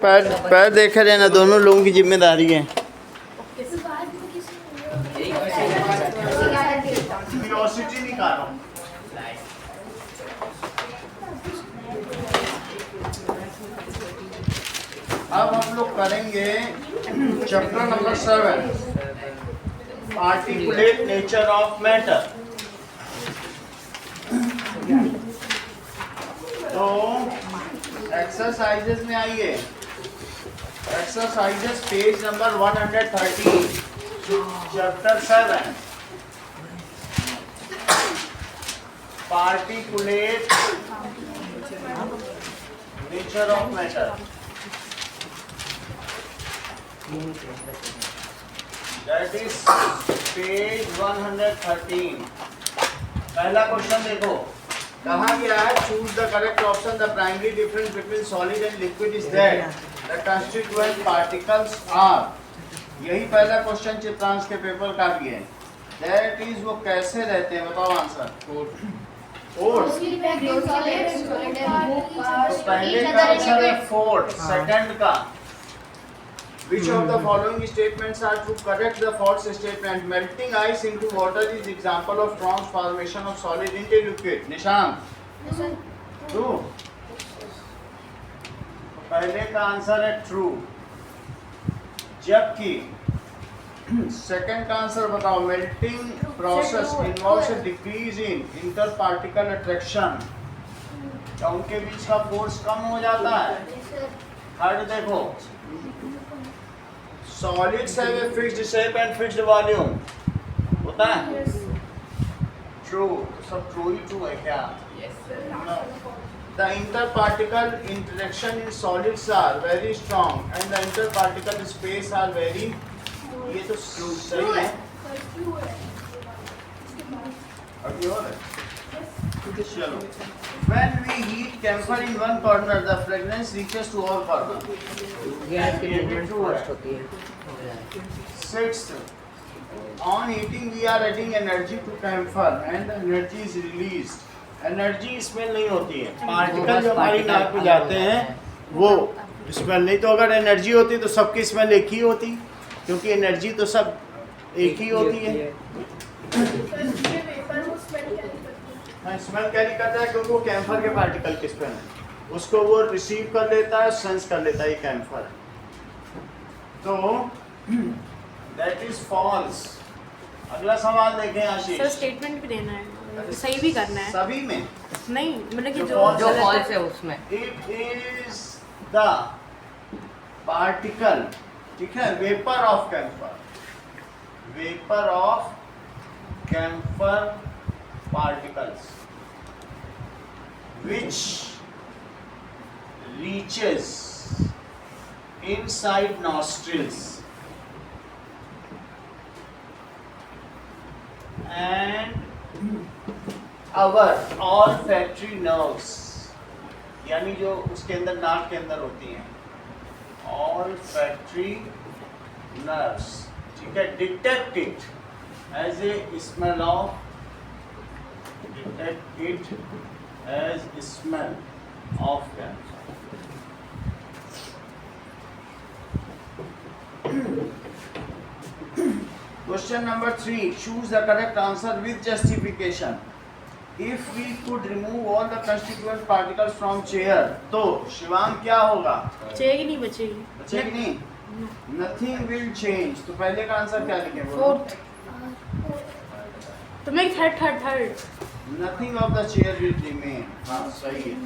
पैर पैर देखा जाए ना, दोनों लोगों की जिम्मेदारी है। क्यूरियोसिटी नहीं कर रहा हूँ। अब हम लोग करेंगे chapter number 7, particulate nature of matter. तो एक्सरसाइजेस में आइए, exercises page number 130, chapter 7, particulate nature of matter. That is page 113। पहला क्वेश्चन देखो, कहा गया है choose the correct option. The primary difference between solid and liquid is that the constituent particles are. यही पहला क्वेश्चन चित्रांश के पेपर का भी है। दैट इज वो कैसे रहते हैं, बताओ आंसर। फोर्स। तो पहले का आंसर है फोर्स, सेकंड का which of the following statements are true? Correct the false statement. Melting ice into water is example of transformation of solid into liquid. निशान true। पहले का आंसर है true, जबकि सेकंड का आंसर बताओ। melting process involves a decrease in interparticle attraction। क्या उनके बीच का फोर्स कम हो जाता है? थर्ड देखो, solids have a fixed shape and fixed volume, होता है? True, सब true ही true है क्या? Yes sir। No. The interparticle interaction in solids are very strong and the interparticle space are very, ये तो सही है। अभी और है? चलो। When we heat camphor in one corner, the fragrance reaches to all corners। Gas की movement fast होती है। Sixth, on heating we are adding energy to camphor and the energy is released। Energy इसमें नहीं होती है, particle जो हमारी नाक में जाते हैं वो स्मेल नहीं। तो अगर एनर्जी होती तो सबकी स्मेल एक ही होती, क्योंकि एनर्जी तो सब एक ही होती है। स्मेल कैरी करता है क्योंकि वो कैम्फर के पार्टिकल की स्मेल है, उसको वो रिसीव कर लेता है, सेंस कर लेता है, ये कैम्फर है। तो दैट इज फॉल्स। अगला सवाल देखें आशीष। सर स्टेटमेंट भी देना है, सही भी करना है। सभी में नहीं मतलब कि जो जो फॉल्स है उसमें इट इज द पार्टिकल, ठीक है, vapour of camphor, vapour of camphor particles which reaches inside nostrils and our olfactory nerves, यानी जो उसके अंदर नाक के अंदर होती हैं, olfactory nerves, ठीक है, detect it as a smell of, detect it as smell of camphor। Question number 3, choose the correct answer with justification। If we could remove all the constituent particles from chair, तो शिवांग क्या होगा? बचेगी नहीं, बचेगी। बचेगी नहीं, nothing will change। तो पहले का आंसर क्या लिखेंगे? फोर्थ। तो मैं third Nothing of the chair will remain। हाँ सही है,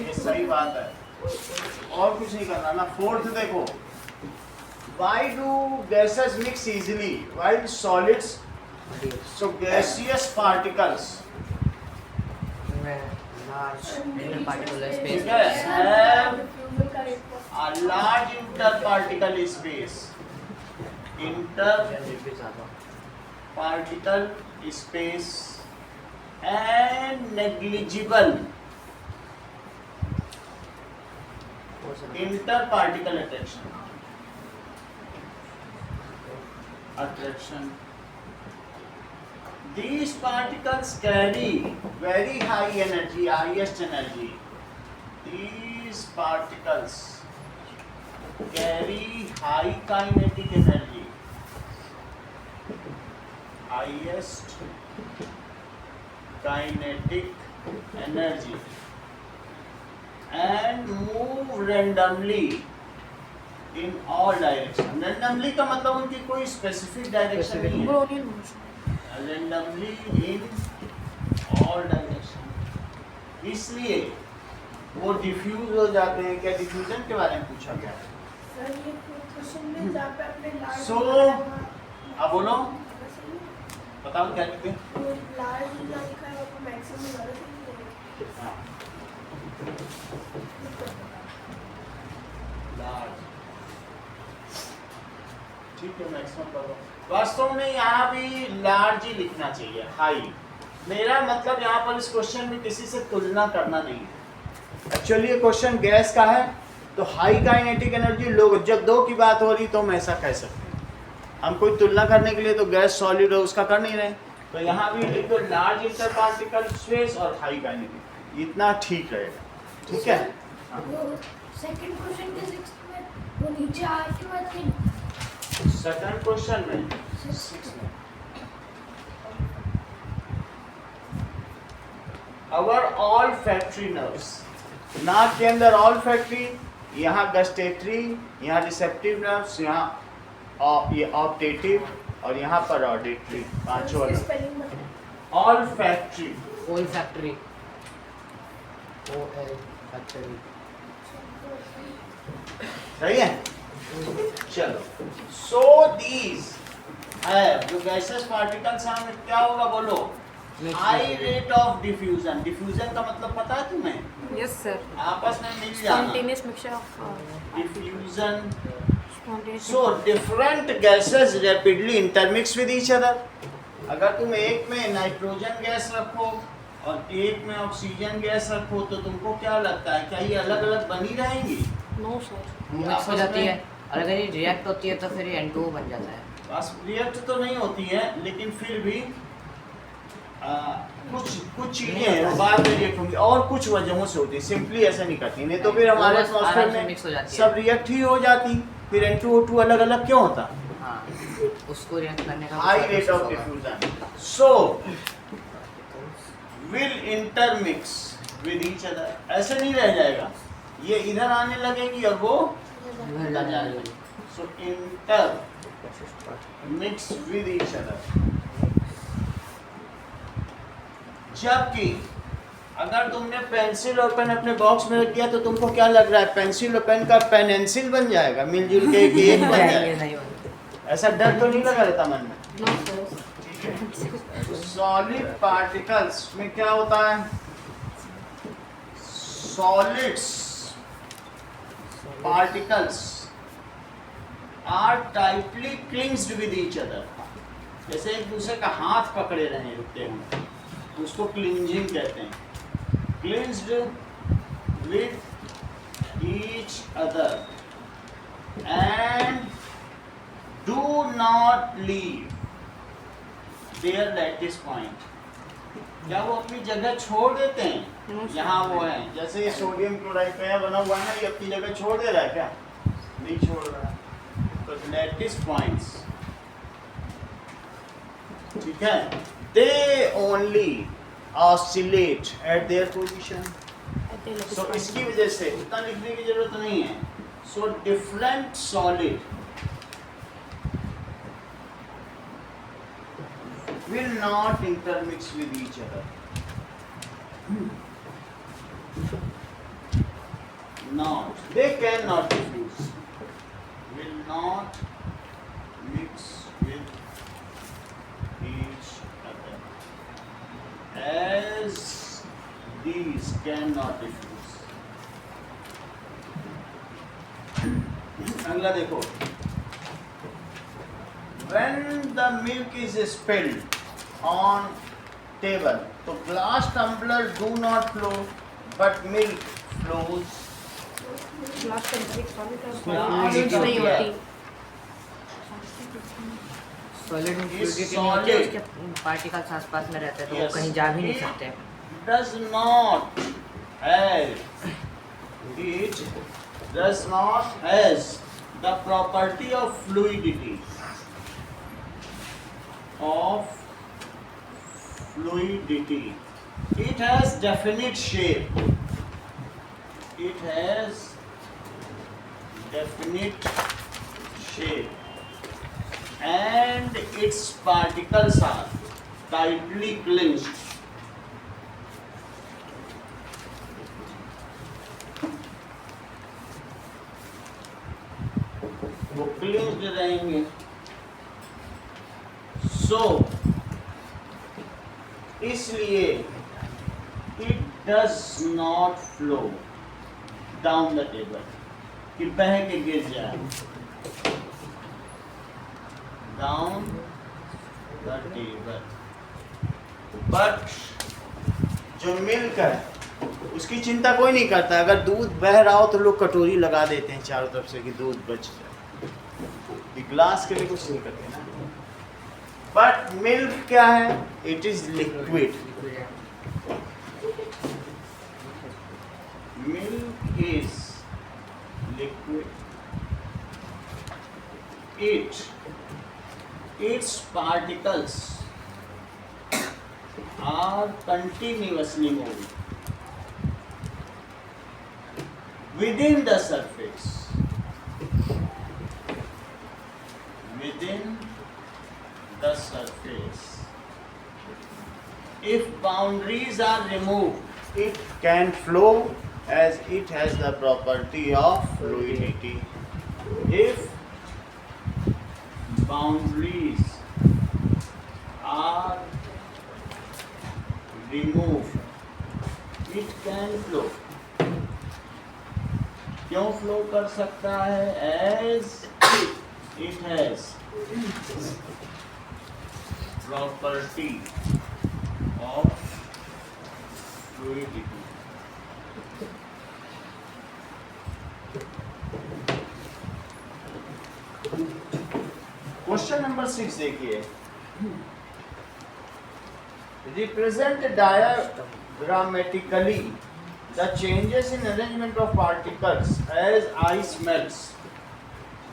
ये सही बात है, और कुछ नहीं करना ना। फोर्थ देखो, why do gases mix easily while solids, so gaseous particles, large particular ठीक स्पेस है, have a large interparticle space, interparticle space and negligible interparticle attraction। These particles carry very high energy, highest energy। These these particles carry high kinetic energy, highest kinetic energy, and move randomly in all direction. Randomly का मतलब उनकी कोई specific direction नहीं है. Brownian motion. Randomly in all direction. इसलिए वो diffuse हो जाते हैं। क्या डिफ्यूजन के बारे में पूछा गया है? सर ये क्वेश्चन में जहाँ पे अपने लार्ज So, अब बोलो, बताओ क्या लिखते हैं? लार्ज ना लिखा है वो मैक्सिमम वाला सही है। हाँ। Large. ठीक है, मैक्सिमम करो। वास्तव में यहाँ भी लार्ज ही लिखना चाहिए, हाई। मेरा मतलब यहाँ पर इस क्वेश्चन में किसी से तुलना करना नहीं है। एक्चुअली ये क्वेश्चन गैस का है, तो हाई काइनेटिक एनर्जी लोग, जब दो की बात हो रही तो हम ऐसा कह सकते हैं। हम कोई तुलना करने के लिए तो गैस सॉलिड है उसका कर नहीं रहे, तो यहाँ भी लिख दो लार्ज इंटर पार्टिकल स्पेस और हाई काइनेटिक, इतना ठीक रहेगा। ठीक है, वो सेकंड क्वेश्चन के 6 में वो नीचे आर के बाद के सेकंड क्वेश्चन में 6 में अवर ऑल फैक्ट्री नर्व्स, नाक के अंदर ऑल फैक्ट्री, यहाँ गस्टेटरी, यहाँ रिसेप्टिव नर्व्स, यहाँ ये ऑप्टेटिव और यहाँ पर ऑडिटरी, पांचों अलग। स्पेलिंग बता। ऑल फैक्ट्री, ओल फैक्ट्री, OL फैक्ट्री। सही है? चलो, सो दीज है जो गैसेस पार्टिकल्स हैं, क्या होगा बोलो? High rate of diffusion. Diffusion का मतलब पता है तुम्हें? Yes sir. आपस में मिल जाना। Spontaneous mixture of diffusion. Spontaneous. So different gases rapidly intermix with each other. अगर तुम एक में नाइट्रोजन गैस रखो और एक में ऑक्सीजन गैस रखो तो तुमको क्या लगता है, क्या ये अलग अलग बनी रहेंगी? No sir. मिक्स हो जाती है, और अगर ये रिएक्ट होती है तो फिर ये N2O बन जाता है। बस रिएक्ट तो नहीं होती है, लेकिन फिर भी कुछ चीजें हैं वो बाद में रिएक्ट होंगी, और कुछ वजहों से होती है, सिंपली ऐसा नहीं करती। नहीं तो फिर हमारे वो बस एटमॉस्फेयर आराम से में mix हो जाती है। सब रिएक्ट ही हो जाती, फिर N2O2 अलग अलग क्यों होता? हाँ, उसको रिएक्ट करने का high rate of diffusion, so will intermix with each other. ऐसे नहीं रह जाएगा, ये इधर आने लगेंगी और वो उधर जाएगी। So intermix with each other. जबकि अगर तुमने पेंसिल और पेन अपने बॉक्स में रख दिया तो तुमको क्या लग रहा है, पेंसिल और पेन का पेनेंसिल बन जाएगा, मिलजुल के एक बन ये जाएगा? नहीं होता। ऐसा डर तो नहीं लगा रहता मन में? No sir. सॉलिड पार्टिकल्स में क्या होता है? Solids particles are tightly clinged with each other. जैसे एक दूसरे का हाथ पकड़े रहे रुकते हैं, उसको क्लिंजिंग कहते हैं। Clinged with each other and do not leave their lattice point. क्या वो अपनी जगह छोड़ देते हैं? यहाँ वो है, जैसे ये सोडियम क्लोराइड का बना हुआ है ना, ये अपनी जगह छोड़ दे रहा है क्या? नहीं छोड़ रहा है। तो लैटिस पॉइंट्स, ठीक है, they only oscillate at their position. सो इसकी वजह से उतना लिखने की जरूरत नहीं है। So different solid will not intermix with each other. Not, they cannot diffuse. Will not mix with each other. As these cannot diffuse. अगला देखो. When the milk is spilled on table, तो glass tumbler do not flow, but milk flows. Glass temperature solid Solid नहीं होती है। होती। Solid में Is fluidity नहीं होती है, solid. उसके पार्टिकल्स आसपास में रहते हैं तो Yes. वो कहीं जा भी नहीं It सकते। does not have it does not has the property of fluidity it has definite shape, it has definite shape and its particles are tightly clinched. वो क्लिंच्ड रहेंगे. सो इसलिए it does not flow down the table कि बह के गिर जाए down the table. But जो milk है उसकी चिंता कोई नहीं करता. अगर दूध बह रहा हो तो लोग कटोरी लगा देते हैं चारों तरफ से कि दूध बच जाए. गिलास के लिए कुछ नहीं करते ना. बट मिल्क क्या है? It is liquid. Milk is liquid. its particles are continuously moving within the surface. Within the surface. If boundaries are removed, it can flow as it has the property of fluidity. If boundaries are removed, it can flow. क्यों flow कर सकता है? As it has property of fluidity. Question number 6 देखिए. Represent diagrammatically the changes in arrangement of particles as ice melts.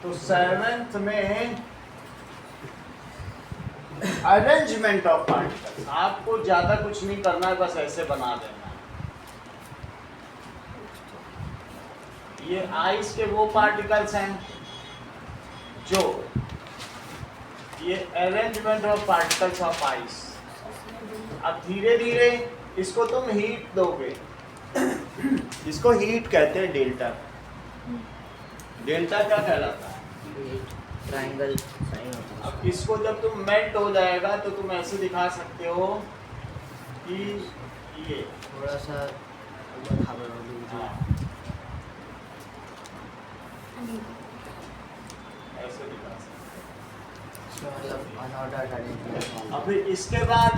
तो 7th में arrangement of particles. आपको ज्यादा कुछ नहीं करना है, बस ऐसे बना देना है. ये आइस के वो पार्टिकल्स हैं जो ये arrangement of particles of ice. अब धीरे धीरे इसको तुम हीट दोगे. इसको हीट कहते हैं डेल्टा. डेल्टा क्या कहलाता है? ट्रायंगल साइन होता है. अब इसको जब तुम मेल्ट हो जाएगा तो तुम ऐसे दिखा सकते हो कि ये थोड़ा सा ऊपर खबर हो गई. हाँ, ऐसे दिखा सकते इसका मतलब अनऑर्डर्ड अरेंजमेंट. हो. अब फिर इसके बाद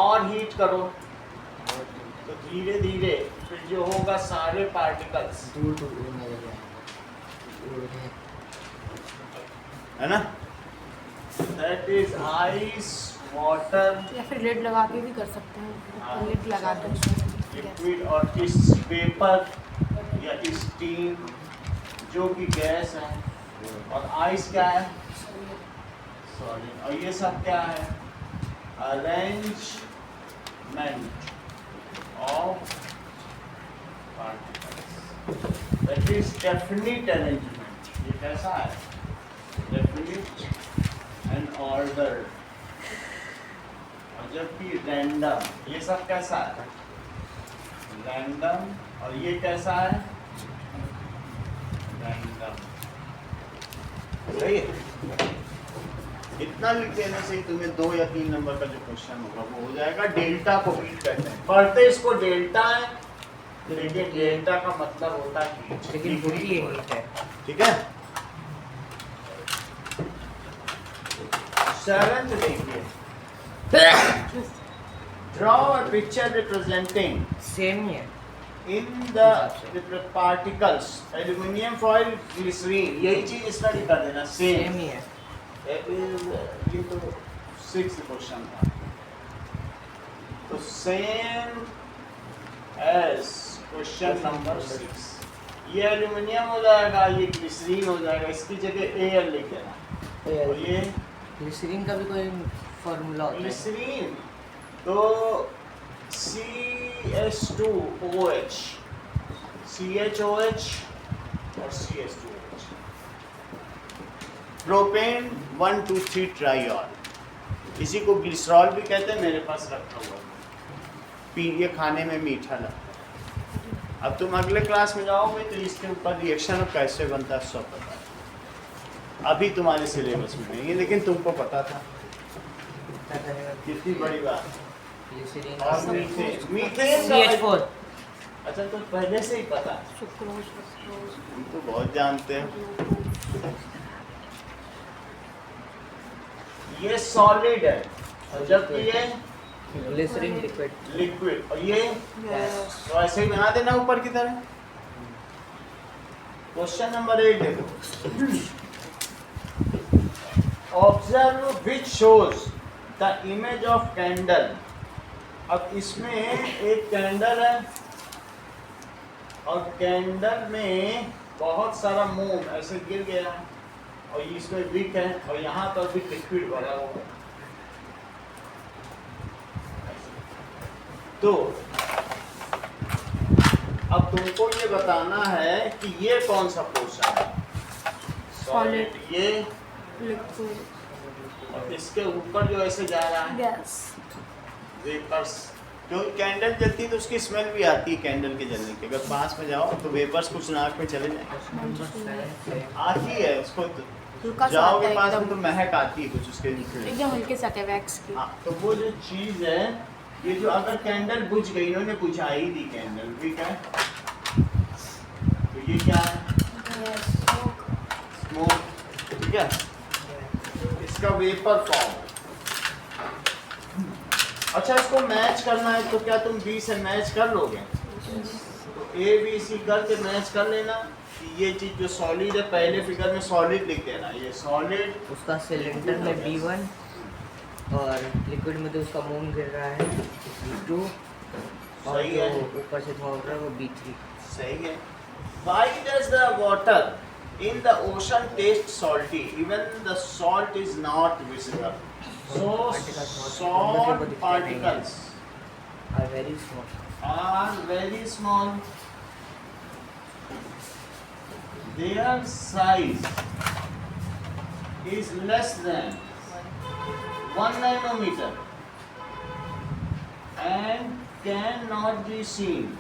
और हीट करो तो धीरे धीरे फिर जो होगा सारे पार्टिकल्स दूर दूर नजर आएगा. है ना. दैट इज आइस वाटर या फिर लिड लगा के भी कर सकते हाँ। हैं. लिड लगा दो उसमें. लिक्विड और इस पेपर या स्टीम जो कि गैस है. और आइस क्या है? सॉलिड. और ये सब क्या है? Arrangement of particles. That is definite arrangement. ये कैसा है? Definite and order. और जबकि रैंडम, ये सब कैसा है? रैंडम. और ये कैसा है? रैंडम. सही है. इतना लिख देने से ही तुम्हें 2 या 3 नंबर का जो क्वेश्चन होगा वो हो जाएगा. डेल्टा को हीट कहते हैं. पढ़ते इसको डेल्टा है, लेकिन डेल्टा का मतलब होता है हीट. लेकिन होती है हीट है. ठीक है. 7th देखिए. Draw a picture representing same ही है. in the particles aluminium foil glycerine. यही चीज स्टडी कर देना. सेम सेम ही है. ये तो 6th क्वेश्चन था. तो सेम एज क्वेश्चन नंबर 6. ये एल्यूमिनियम हो जाएगा, ये ग्लिसरीन हो जाएगा, इसकी जगह एयर लिख देना। और ये ग्लिसरीन का भी कोई फॉर्मूला होता है? ग्लिसरीन तो CH2OH, CHOH और CH2OH। प्रोपेन 1,2,3 ट्राइऑल, इसी को ग्लिसरॉल भी कहते हैं, मेरे पास रखा हुआ है। ये खाने में मीठा लगता है। अब तुम अगले क्लास में जाओगे तो इसके ऊपर रिएक्शन कैसे बनता है सब पता है। अभी तुम्हारे सिलेबस में नहीं है, लेकिन तुमको पता था। कितनी बड़ी बात। ग्लिसरीन और मीथेन CH4। अच्छा तो पहले से ही पता, सुक्रोज फ्रक्टोज तुम तो बहुत जानते हो। ये सॉलिड है और जबकि ये ग्लिसरीन लिक्विड। लिक्विड, और ये यस तो ऐसे ही बना देना ऊपर की तरह। क्वेश्चन नंबर 8 देखो। Observe which shows the image of candle. अब इसमें एक कैंडल है और कैंडल में बहुत सारा मोम ऐसे गिर गया है और इसमें विक है और यहाँ पर भी लिक्विड भरा हुआ है। तो अब तुमको ये बताना है कि ये कौन सा पोर्शन है, सॉलिड, ये लिक्विड और इसके ऊपर जो ऐसे जा रहा है गैस वेपर्स। क्योंकि कैंडल जलती है तो उसकी स्मेल भी आती है कैंडल के जलने की। अगर पास में जाओ तो वेपर्स कुछ नाक में चले जाए, आती है उसको तो हल्का सा जाओगे आता है पास में तो एकदम महक आती है कुछ उसके नीचे। एकदम हल्के से आते हैं वैक्स की। हाँ, तो वो जो चीज है, ये जो अगर कैंडल बुझ गई, इन्होंने बुझाई दी कैंडल, ठीक है, तो ये क्या है, स्मोक, ठीक है, इसका वेपर फॉर्म। अच्छा इसको मैच करना है तो क्या तुम बी से मैच कर लोगे? तो ए बी सी करके मैच कर लेना कि ये चीज जो सॉलिड है, पहले फिगर में सॉलिड लिख देना, ये सॉलिड, उसका सिलेंडर में B1 और लिक्विड में तो उसका मोम गिर रहा है B2 और सही जो है। ऊपर से धुआं उड़ रहा है वो B3। सही है। Why does the water in the ocean taste salty even the salt is not visible? So salt particles are very small. are very small. Their size is less than 1 nanometer and cannot be seen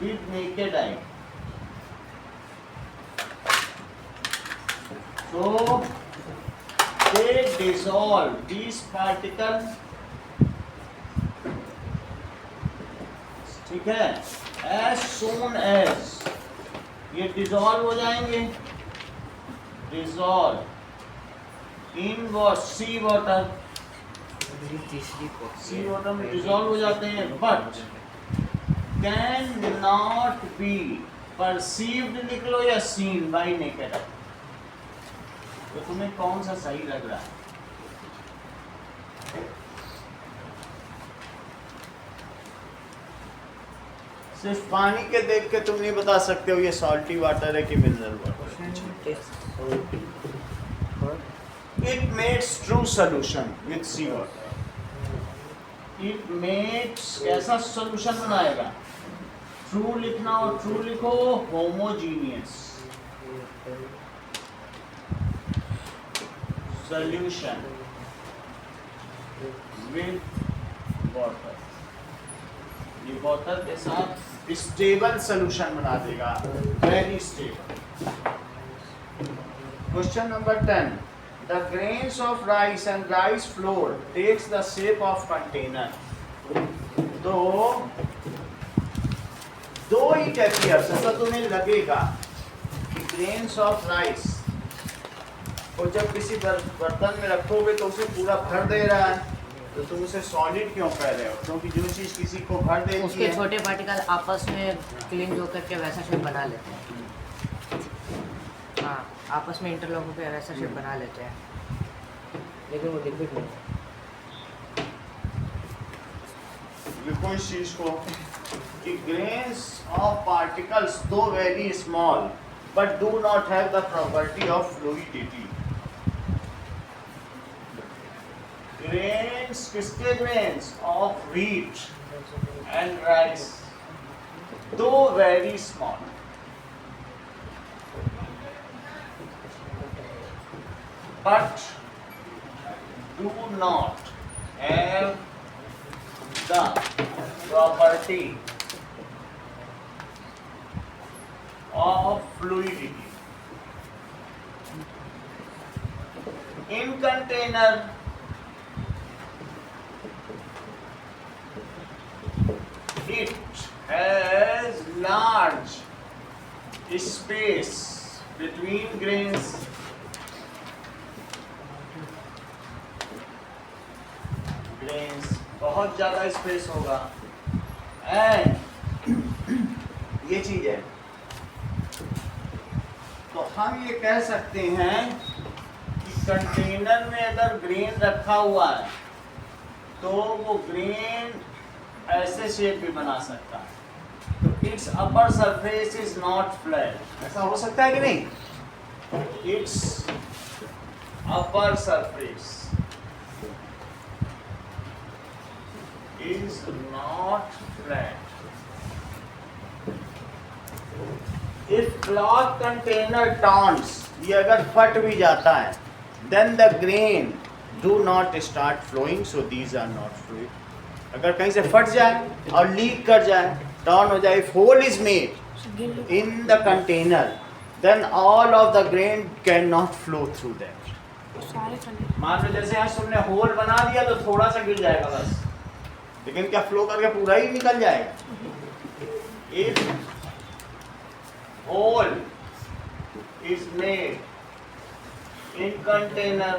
with naked eye. So they dissolve these particles, ठीक है, as soon as ये dissolve हो जाएंगे, dissolve in sea water, मेरी तीसरी को sea water में dissolve हो जाते हैं, but can not be perceived लिख लो या seen by naked eye। तो तुम्हें कौन सा सही लग रहा है? सिर्फ पानी के देख के तुम नहीं बता सकते हो ये सॉल्टी वाटर है कि मिनरल वाटर है। It makes true solution with sea water. It makes कैसा solution बनाएगा? True लिखना और true लिखो, homogeneous solution with water. ये water के साथ stable solution बना देगा, very stable. Question number 10. The grains of rice and rice flour takes the shape of container. तो दो it appears, ऐसा तुम्हें लगेगा कि grains of rice को जब किसी बर्तन में रखोगे तो उसे पूरा भर दे रहा है, तो तुम उसे सॉलिड क्यों कह रहे हो? क्योंकि जो चीज किसी को भर देती उसके है, छोटे पार्टिकल आपस में क्लिंग होकर के वैसा शेप बना लेते हैं। हाँ, आपस में इंटरलॉक होकर वैसा शेप बना लेते हैं, लेकिन वो लिक्विड नहीं। लिखो इस चीज को। the grains of particles though very small but do not have the property of fluidity. Grains, किसके grains of wheat and rice, though very small, but do not have the property of fluidity. In container, it has large space between grains. Grains बहुत ज़्यादा space होगा and ये चीज़ है, तो हम ये कह सकते हैं कि कंटेनर में अगर ग्रेन रखा हुआ है तो वो ग्रेन ऐसे शेप भी बना सकता है, तो it's upper surface is not flat, ऐसा हो सकता है कि नहीं? It's upper surface is not flat. If cloth container turns, ये अगर फट भी जाता है, then the grain do not start flowing, so these are not fluid. अगर कहीं से फट जाए और लीक कर जाए, टर्न हो जाए, if hole is made in the container, then all of the grain cannot flow through that. सारे चले मान लो जैसे आज तुमने होल बना दिया तो थोड़ा सा गिर जाएगा बस, लेकिन क्या फ्लो करके पूरा ही निकल जाएगा? If hole is made in container,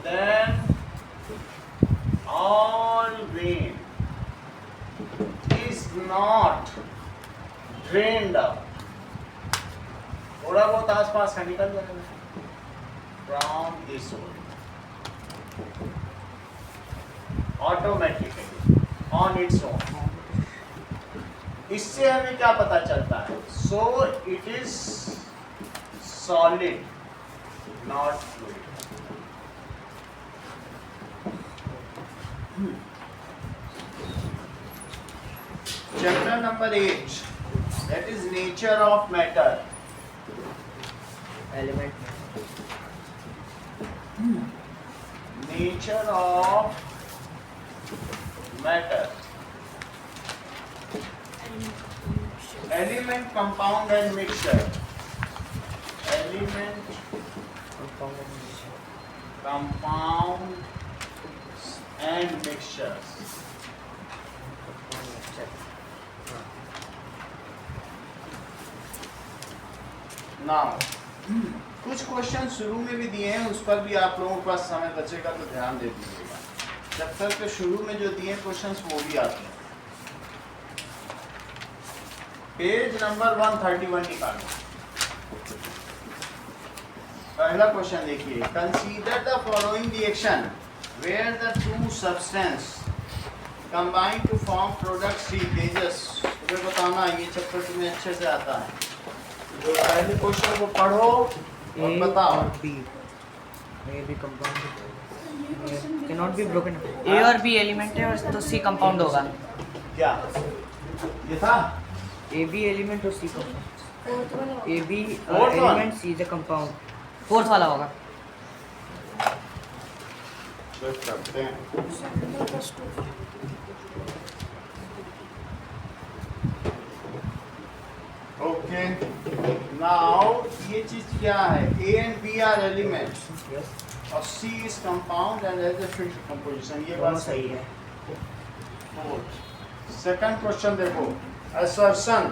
then all grain is not drained out. थोड़ा बहुत आसपास का निकल जाएगा from this hole automatically on its own. इससे हमें क्या पता चलता है? So it is solid, not fluid. Chapter number 8, that is nature of matter. Element Nature of matter. Element, compound and mixture. Element, compound and mixtures. Now, कुछ question शुरू में भी दिए हैं, उस पर भी आप लोगों के पास समय बचेगा तो ध्यान दे दीजिएगा। चैप्टर के शुरू में जो दिए क्वेश्चंस वो भी आते हैं। पेज नंबर 131 निकालो। पहला क्वेश्चन देखिए, consider the following reaction where the two substance combine to form product C. Tejas तुम्हें बताना, ये चैप्टर तुम्हें अच्छे से आता है, जो पहले क्वेश्चन को पढ़ो और बताओ। B A B compound can not be broken. A और बी एलिमेंट है और तो सी कंपाउंड होगा। क्या ये था? ए बी एलिमेंट और C compound. A B Fourth one? Element C is a compound. Fourth वाला होगा। चेक करते हैं। ओके, नाउ ये चीज क्या है? A and B are elements और C is compound and has a fixed composition. ये बात सही है। सेकंड क्वेश्चन देखो, assertion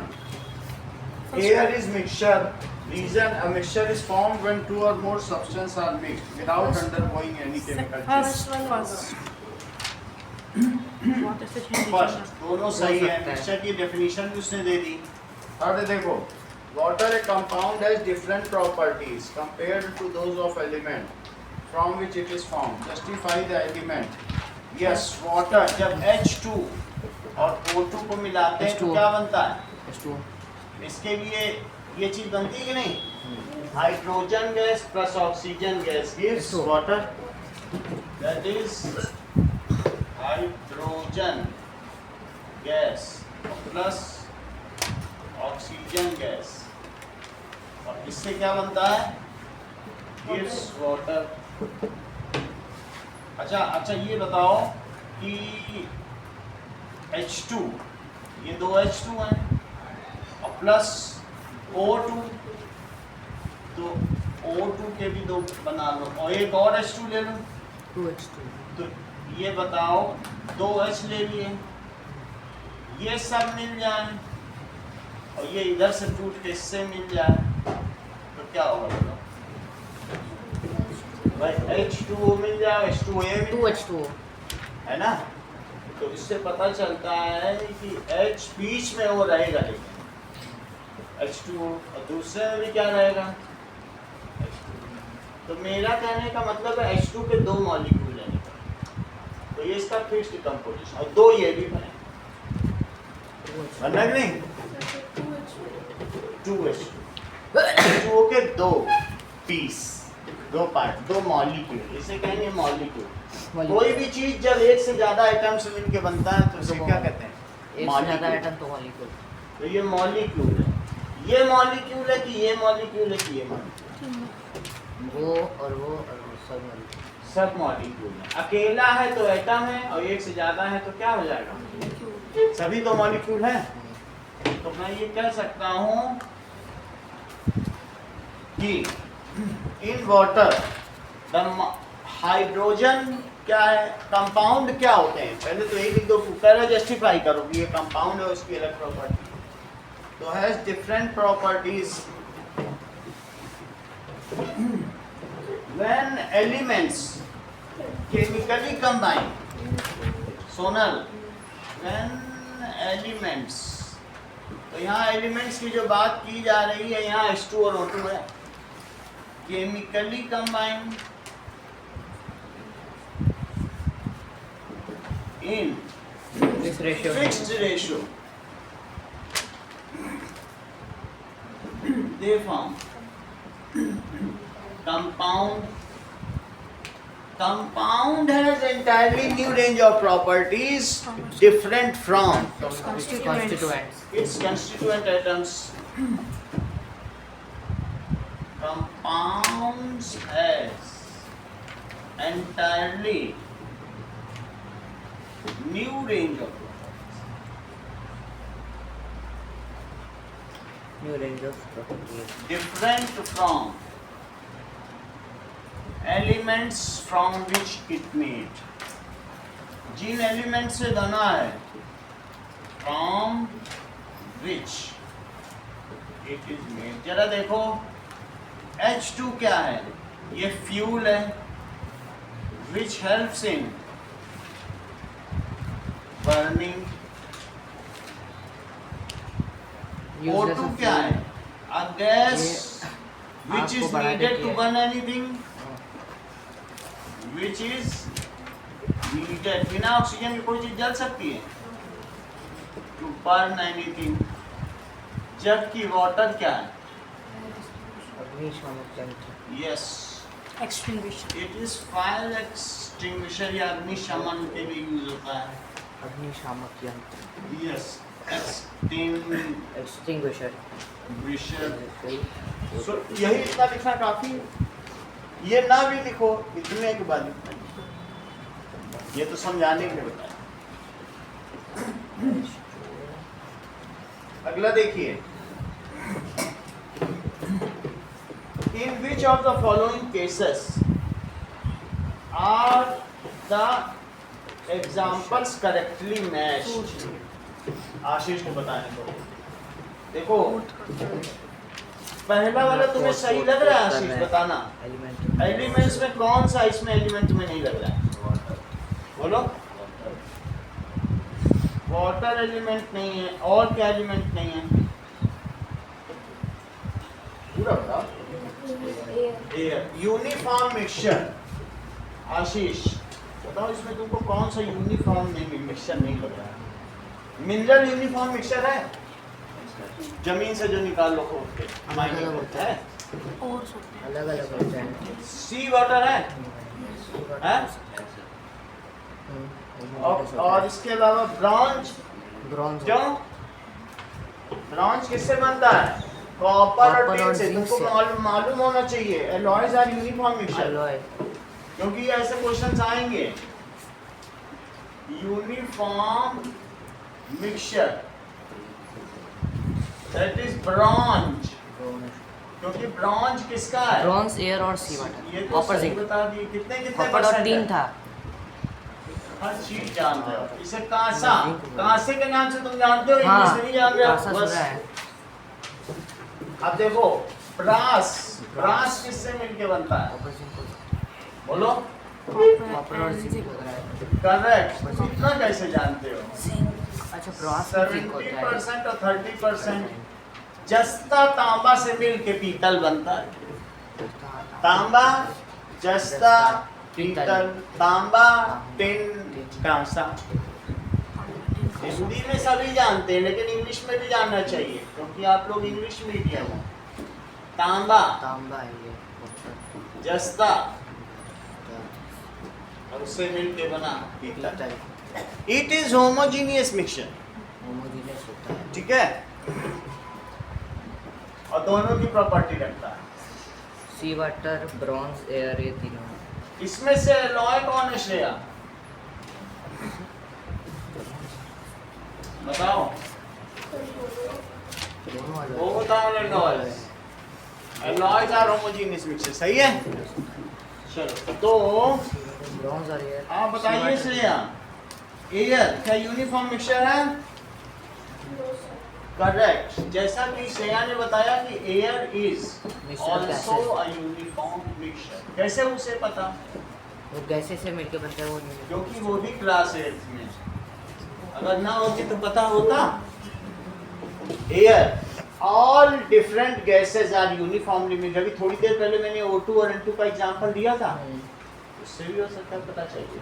air is mixture, reason a mixture is formed when two or more substances are mixed without undergoing any chemical change. First दोनों सही है, mixture की definition भी उसने दे दी। थर्ड देखो, water a compound has different properties compared to those of element from which it is formed. Justify the element. Yes, water जब H2 और O2 को मिलाते हैं तो H2O. क्या बनता है? H2O. इसके लिए ये चीज बनती है कि नहीं? Hydrogen gas plus oxygen gas gives H2O. Water, that is hydrogen gas plus oxygen gas, और इससे क्या बनता है? Gives water. अच्छा ये बताओ कि H2, ये दो H2 हैं और प्लस O2, तो O2 के भी दो बना लो और एक और H2 ले लो, 2H2. तो ये बताओ 2H ले लिए, ये सब मिल जाए और ये इधर से टूट के इससे मिल जाए तो क्या होगा बताओ? भाई H2O मिल जाए, H2O मिल जाए, 2H2O. है ना? तो इससे पता चलता है कि H बीच में वो रहेगा, लेकिन H2O और दूसरे में भी क्या रहेगा? H2O. तो मेरा कहने का मतलब है H2 के दो मॉलिक्यूल लेने का, तो ये इसका फिक्स्ड कंपोजिशन, और दो ये भी बने, बनना कि नहीं? 2H2O के दो पीस, दो पार्ट, दो मॉलिक्यूल, इसे कहेंगे मॉलिक्यूल। कोई भी चीज जब एक से ज्यादा आइटम से मिलके बनता है तो उसे क्या कहते हैं? एक से ज़्यादा आइटम तो मॉलिक्यूल. तो ये मॉलिक्यूल है, ये मॉलिक्यूल है कि ये मॉलिक्यूल है कि ये मॉलिक्यूल? वो और वो सब मॉलिक्यूल. सब मॉलिक्यूल है। अकेला है तो एटम है और एक से ज्यादा है तो क्या हो जाएगा? सभी तो मॉलिक्यूल है। तो मैं ये कह सकता हूँ कि इन वाटर द हाइड्रोजन क्या है, कंपाउंड क्या होते हैं? पहले तो एक दो पहले जस्टिफाई करो कि ये कंपाउंड है, उसकी अलग प्रॉपर्टी, तो has different properties when elements chemically combine. Sonal, when elements, तो यहाँ एलिमेंट्स की जो बात की जा रही है, यहाँ H2 और O2 है, chemically combine in This ratio. fixed ratio, they form compound. Compound has entirely new range of properties different from Constituents. its constituent atoms. Compounds has entirely new range of New range of properties. different from elements from which it made. जिन element से बना है, from which it is made. जरा देखो H2 क्या है? ये fuel है which helps in burning. Useless O2 of क्या है? fuel. A gas ये which आपको is बढ़ा needed देती to है. burn anything, which is needed. बिना ऑक्सीजन की कोई चीज जल सकती है? To burn anything. जबकि वाटर क्या है? अग्निशामक यंत्र. Yes, Extinguisher. it is fire extinguisher या अग्निशमन के लिए यूज होता है. अग्निशामक यंत्र. Yes, extinguisher. Extinguisher. So, यही इतना लिखना काफी है। ये ना भी लिखो, इतने के बाद लिखना, ये तो समझाने के लिए बताया। अगला देखिए, in which of the following cases are the examples correctly matched? आशीष को बताने को देखो, पहला वाला तुम्हें सही लग रहा है आशीष? बताना एलिमेंट. एलिमेंट्स में कौन सा इसमें एलिमेंट तुम्हें नहीं लग रहा है? बोलो। वाटर एलिमेंट नहीं है, और क्या एलिमेंट नहीं है? पूरा बताओ। एयर. यूनिफॉर्म मिक्सचर, आशीष बताओ इसमें तुमको कौन सा यूनिफॉर्म नहीं मिक्सचर नहीं लग रहा है? मिनरल यूनिफॉर्म मिक्सचर है, जमीन से जो निकाल लो खोद के, माइनिंग होता है। और होते हैं। अलग अलग होता है। सी वाटर है, और इसके अलावा ब्रॉन्ज, ब्रॉन्ज क्यों? ब्रॉन्ज किससे बनता है? कॉपर और टिन से। जिंक तुमको से। मालूम होना चाहिए alloys are uniform mixture, alloy. क्योंकि ऐसे क्वेश्चंस आएंगे। Uniform mixture that is bronze, क्योंकि ब्रॉन्ज किसका है? ब्रॉन्ज, एयर और सी ये वाटर। तो कॉपर सही जिंक। बता दिए। कितने कॉपर और परसेंट टीन है? था। हर चीज जानते हो। इसे कांसा, कांसे के नाम से तुम जानते हो, हाँ, इंग्लिश में नहीं जान रहे हो कांसा बस। सुना है। अब देखो ब्रास, ब्रास किससे मिलके बनता है? Copper zinc. बोलो। कॉपर और जिंक लग रहा है। करेक्ट। इतना कैसे जानते हो? अच्छा, ब्रॉन्ज में जिंक होता है। 70% और 30% जस्ता तांबा से मिलके पीतल बनता है। तांबा, जस्ता, पीतल, तांबा, टिन, कांसा। हिंदी में सभी जानते हैं, लेकिन इंग्लिश में भी जानना चाहिए, क्योंकि आप लोग इंग्लिश मीडियम हो। तांबा, तांबा है ये। जस्ता, और उससे मिलके बना पीतल। It is homogeneous mixture, homogeneous होता है। ठीक है, और दोनों की प्रॉपर्टी रखता है। सी वाटर, ब्रॉन्ज, एयर, ये तीनों। इसमें से एलॉय कौन है श्रेया? बताओ। दोनों अलग। वो बताओ alloys. Alloys are homogeneous mixture, सही है। चलो तो ब्रॉन्ज और एयर। आप बताइए श्रेया, एयर क्या यूनिफॉर्म मिक्सचर है? करेक्ट। जैसा कि श्रेया ने बताया कि air is Mixture also gases. A uniform mixture. कैसे उसे पता? वो गैसें से मिलके बनता है वो नहीं। क्योंकि वो भी क्लास 8 में, अगर ना होती तो पता होता। Air, all different gases are uniformly mixed. अभी थोड़ी देर पहले मैंने O2 और N2 का एग्जांपल दिया था, उससे भी हो सकता है पता चलिए।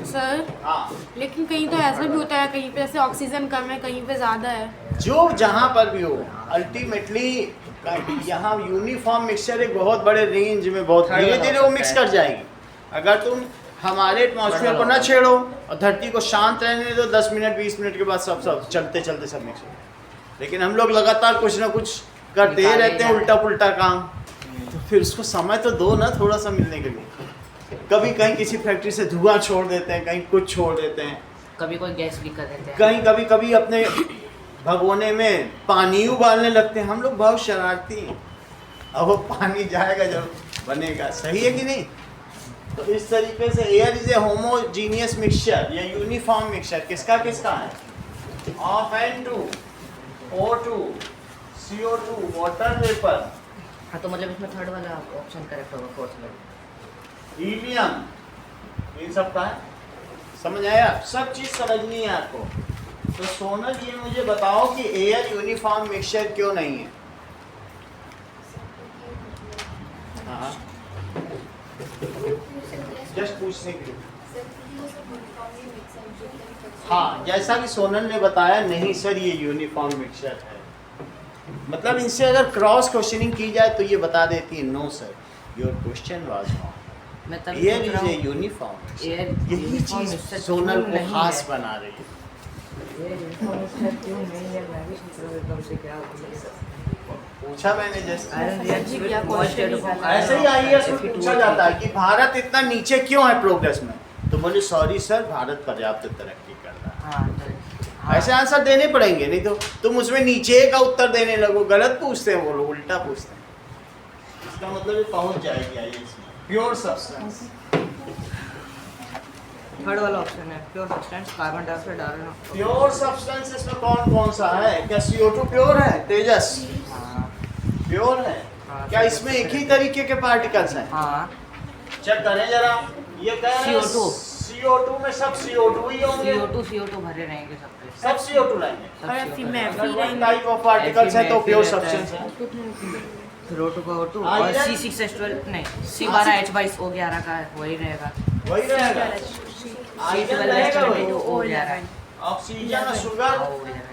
सर हाँ, लेकिन कहीं तो ऐसा भी होता है, कहीं पे ऐसे ऑक्सीजन कम है, कहीं पे ज़्यादा है। जो जहाँ पर भी हो, अल्टीमेटली यहाँ यूनिफॉर्म मिक्सचर एक बहुत बड़े रेंज में बहुत धीरे धीरे वो मिक्स कर जाएगी। अगर तुम हमारे एटमॉस्फेयर को ना छेड़ो और धरती को शांत रहने दो, 10 मिनट 20 मिनट के बाद सब चलते चलते सब मिक्स हो जाए। लेकिन हम लोग लगातार कुछ ना कुछ करते ही रहते हैं, उल्टा पुल्टा काम। तो फिर उसको समय तो दो ना थोड़ा सा मिलने के लिए। कभी कहीं किसी फैक्ट्री से धुआं छोड़ देते हैं, कहीं कुछ छोड़ देते हैं, कभी कोई गैस लीक कर देते हैं। कहीं कभी अपने भगोने में पानी उबालने लगते हैं। हम लोग बहुत शरारती हैं। अब वो पानी जाएगा जब बनेगा, सही है कि नहीं? तो इस तरीके से air is a homogeneous mixture या यूनिफॉर्म मिक्सचर। किसका किसका है? Of N2, O2, CO2, water vapour, हाँ, तो मतलब इसमें थर्ड वाला ऑप्शन करेक्ट होगा, फोर्थ में। हीलियम, इन सब का है। समझ आया? सब चीज समझनी है आपको। तो सोनल ये मुझे बताओ कि एयर यूनिफॉर्म मिक्सचर क्यों नहीं है? हाँ, जस्ट पूछने के लिए। हाँ, जैसा कि सोनल ने बताया, नहीं सर ये यूनिफॉर्म मिक्सचर है। मतलब इनसे अगर क्रॉस क्वेश्चनिंग की जाए तो ये बता देती है, no sir your question was wrong, मैं तब एयर सोच इज रहा ए हूँ, यूनिफॉर्म। एयर यही यूनिफॉर्म चीज मिक्सचर सोनल क्यों को नहीं खास है? बना रही है। एयर यूनिफॉर्म मिक्सचर क्यों नहीं है? मैं भी सोच रहा हूँ एकदम से क्या पूछा मैंने जस्ट। ऐसे ही IAS में पूछा जाता है कि भारत इतना नीचे क्यों है प्रोग्रेस में, तो बोले सॉरी सर भारत पर्याप्त तरक्की कर रहा है। हाँ, तो हाँ। ऐसे आंसर देने पड़ेंगे, नहीं तो तुम उसमें नीचे का उत्तर देने लगो। गलत पूछते हैं वो लोग, उल्टा पूछते हैं। इसका मतलब ये पहुंच जाएगी IAS में। प्योर सब्सटेंस, थर्ड वाला ऑप्शन है, प्योर सब्सटेंस, कार्बन डाइऑक्साइड डालना। प्योर सब्सटेंस इसमें कौन कौन सा है? क्या CO2 प्योर है? तेजस हाँ, प्योर है? हाँ, क्या इसमें एक ही तरीके के पार्टिकल्स हैं? हाँ, चेक करें जरा। ये कह रहे हैं CO2 CO2 में सब CO2 ही होंगे। CO2 भरे रहेंगे सब पे। सब CO2 लाएंगे। सब और CO2 फीमेल अगर वन टाइप ऑफ पार्टिकल्स है तो प्योर सब्सटेंस है। फिर O2 का O2 हाँ, और ये- C6H12 नहीं, C12H22O11 का है, वही रहेगा। वही रहेगा। C12H22O11 है। ऑक्सीजन और शुगर, हाँ, वो 11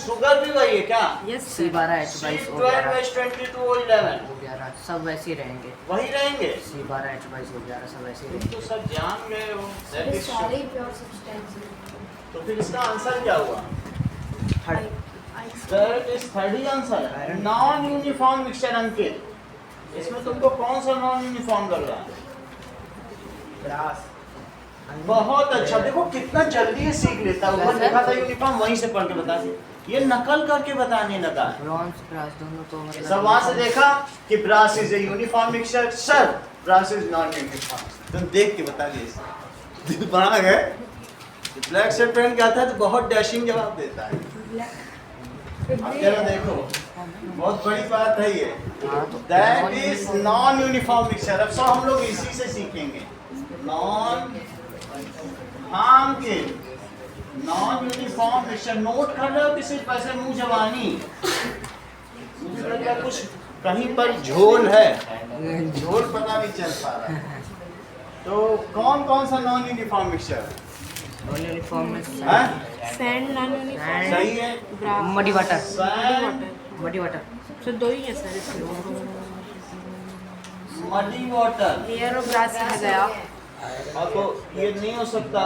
शुगर भी वही है क्या? Yes C12 H22 O11 C12H22 O11 O11 सब वैसे ही रहेंगे। वही रहेंगे। C12 H22 O11 सब वैसे ही तुम रहेंगे। तो सब जान गए हो। That is true. Sorry pure substance. तो फिर इसका आंसर क्या हुआ? Third That is third he answer है। नॉन यूनिफॉर्म मिक्सचर अंकित, इसमें तुमको कौन सा नॉन यूनिफॉर्म लग रहा है? बहुत अच्छा, देखो कितना जल्दी ये सीख लेता है। ऊपर लिखा था यूनिफॉर्म, वहीं से पढ़ के बता दिया। ये नकल करके बताने लगा। ब्रॉन्ज ब्रास दोनों तो मतलब सब वहां से देखा कि brass is a uniform mixture, sir brass is non uniform. तुम देख के बता दिए। दिमाग है, ब्लैक शर्ट पहन के आता है तो बहुत डैशिंग जवाब देता है। अब जरा देखो, बहुत बड़ी बात है ये। That is non uniform mixture. अब सब हम लोग इसी से सीखेंगे। Non non uniform mixture. Note कर रहे हो कि सिर्फ ऐसे मुंह जवानी? मुझे लग रहा है कुछ कहीं पर झोल है, झोल पता नहीं चल पा रहा है। तो कौन कौन सा non uniform mixture non uniform में है? सैंड नॉन यूनिफॉर्म, सही है। Brass, muddy water sand, muddy water तो दो ही है सर इसमें। Muddy water. एयर और ब्रास रह गया। हाँ तो ये नहीं हो सकता।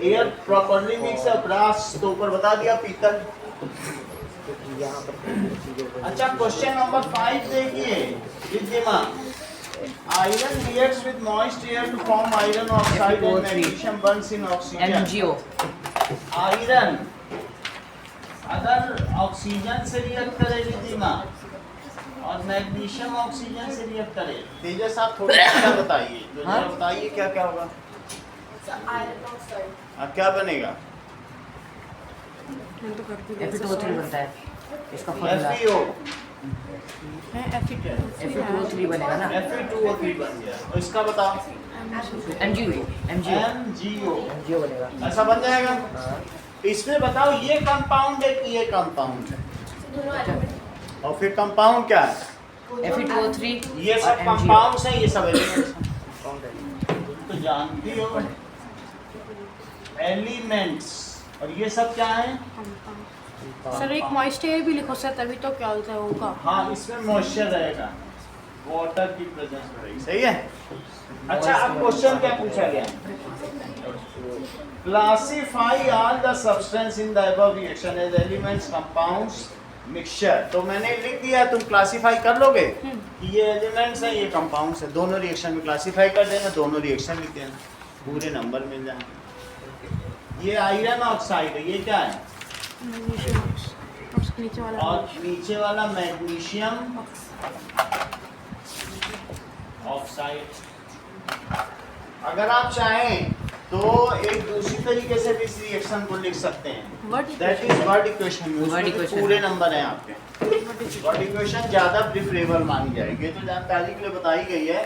एयर प्रॉपर्ली मिक्स है, ब्रास तो ऊपर बता दिया पीतल। अच्छा क्वेश्चन नंबर 5 देखिए विद्यमान। Iron reacts with moist air to form iron oxide and magnesium burns in oxygen. MgO iron अगर ऑक्सीजन से रिएक्ट करे विद्यमान और मैग्नीशियम ऑक्सीजन से रिएक्ट करे, तेजस आप थोड़ा सा बताइए, तो जरा बताइए क्या क्या होगा। क्या बनेगा? मैं तो करती हूँ। Fe2O3 बनता है इसका फॉर्मूला। FeO, है Fe2O3 बनेगा ना। Fe2O3 बन गया। और इसका बताओ। MgO MgO बनेगा। ऐसा बन जाएगा। हाँ। इसमें बताओ ये कंपाउंड है कि ये कंपाउंड है? और फिर कंपाउंड क्या है? Fe2O3 ये सब और MgO कंपाउंड्स हैं, ये सब एलिमेंट्स हैं। तुम तो जानती हो एलिमेंट्स। और ये सब क्या है? सर एक मॉइस्ट एयर भी लिखो सर, तभी तो क्या होता है होगा। हाँ इसमें मॉइस्चर रहेगा, वाटर की प्रेजेंस रहेगी। सही है। अच्छा अब क्वेश्चन क्या पूछा गया? Classify all the substance in the above reaction as elements, compounds, mixture. तो मैंने लिख दिया, तुम क्लासिफाई कर लोगे कि ये एलिमेंट्स हैं, ये कंपाउंड्स हैं। दोनों रिएक्शन में क्लासिफाई कर देना, दोनों रिएक्शन लिख देना, पूरे नंबर मिल जाएंगे। ये आयरन ऑक्साइड है, ये क्या है? मैग्नीशियम और नीचे वाला और नीचे वाला मैग्नीशियम ऑक्साइड। अगर आप चाहें तो एक दूसरी तरीके से भी इस रिएक्शन को लिख सकते हैं। That is word equation. Word equation। पूरे नंबर हैं आपके। वर्ड इक्वेशन ज़्यादा प्रिफरेबल मानी जाएगी, तो जानकारी के लिए बताई गई है।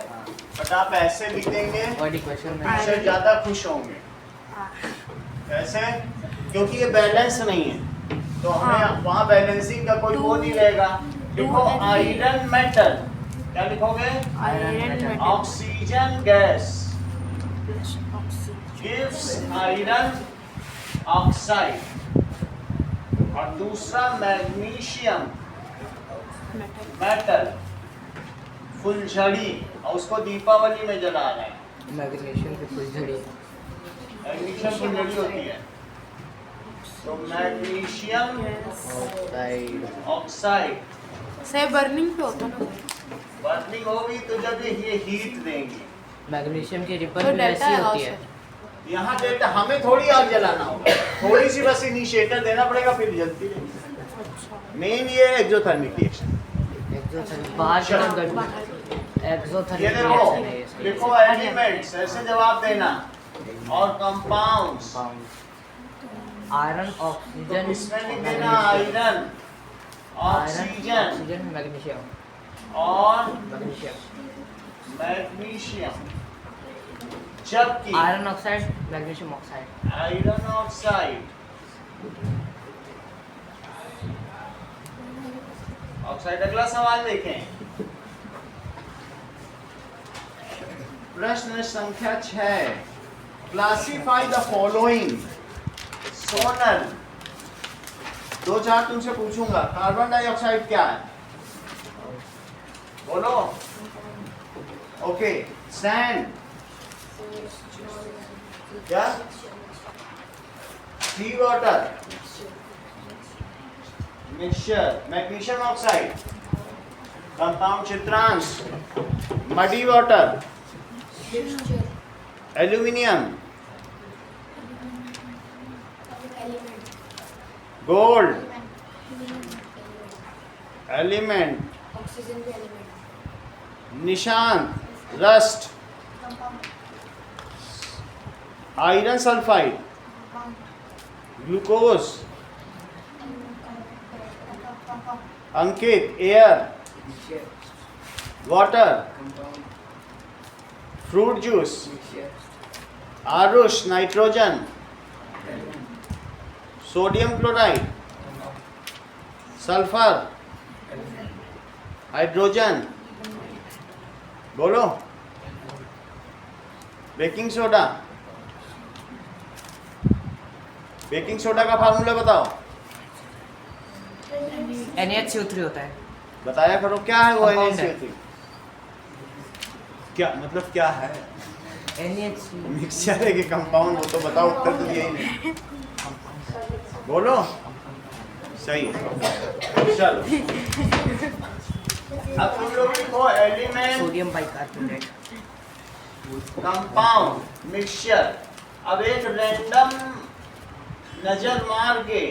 बट आप ऐसे लिख देंगे, वर्ड इक्वेशन में इससे ज़्यादा खुश होंगे। ऐसे क्योंकि ये बैलेंस नहीं है, तो हमें वहाँ बैलेंसिंग का कोई वो नहीं रहेगा। देखो आयरन मेटल, क्या लिखोगे? Iron oxygen gas gives iron oxide। और दूसरा मैग्नीशियम मेटल फुलझड़ी, और उसको दीपावली में जला रहे हैं। मैग्नीशियम की फुलझड़ी मैग्नीशियम फुलझड़ी होती है। तो मैग्नीशियम ऑक्साइड से बर्निंग पे होता है ना। बर्निंग होगी तो जब ये हीट देंगी। मैग्नीशियम की रिपल तो भी डेल्टा वैसी है होती है। यहाँ डेल्टा, हमें थोड़ी आग जलाना होगा, थोड़ी सी बस इनिशिएटर देना पड़ेगा, फिर जलती रहेगी। मेन ये एक्सोथर्मिक रिएक्शन। एक्सोथर्मिक बाहर की तरफ गर्मी, ये एक्सोथर्मिक देखो, रिएक्शन है इसका। लिखो एलिमेंट्स, ऐसे जवाब देना। और कंपाउंड्स, आयरन ऑक्सीजन, इसमें लिख देना आयरन ऑक्सीजन ऑक्सीजन मैग्नीशियम और मैग्नीशियम मैग्नीशियम। जबकि iron oxide magnesium oxide. Iron oxide, oxide. अगला सवाल देखें, प्रश्न संख्या 6। क्लासिफाई द फॉलोइंग सोनल, दो चार तुमसे पूछूंगा। कार्बन डाइऑक्साइड क्या है? बोलो। ओके, सैंड क्या? Sea water, mixture. Magnesium oxide, compound Chitransh. Muddy water, aluminium. Gold, element. Oxygen के element. Nishant, rust. Iron sulphide, glucose. Ankit, air, water, fruit juice. Aarush, nitrogen, sodium chloride, sulphur, hydrogen. बोलो। बेकिंग सोडा, बेकिंग सोडा का formula बताओ। NaHCO3 होता है। बताया करो क्या है वो Compound है। NaCO3? क्या मतलब क्या है? NaHCO मिक्सचर है कि कंपाउंड? वो तो बताओ, उत्तर तो दिया ही नहीं। बोलो। सही है, चलो। अब तुम लोग लिखो element, sodium bicarbonate. Compound, mixture. अब एक रैंडम नजर मार के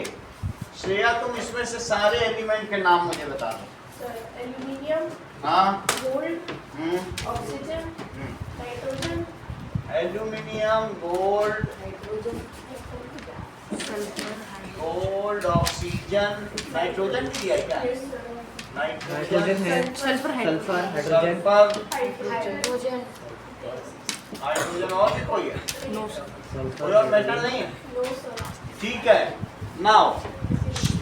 श्रेया तुम इसमें से सारे एलिमेंट के नाम मुझे बता दो। सर एल्यूमिनियम, हाँ। Gold, hmm, oxygen, nitrogen, aluminium, gold, gold, oxygen, nitrogen भी दिया क्या? नाइट्रोजन है, सल्फर है। Sulphur, hydrogen. Sulphur, hydrogen, hydrogen और भी कोई है? No sir. कोई और मेटल नहीं है? नो सर, ठीक है। नाउ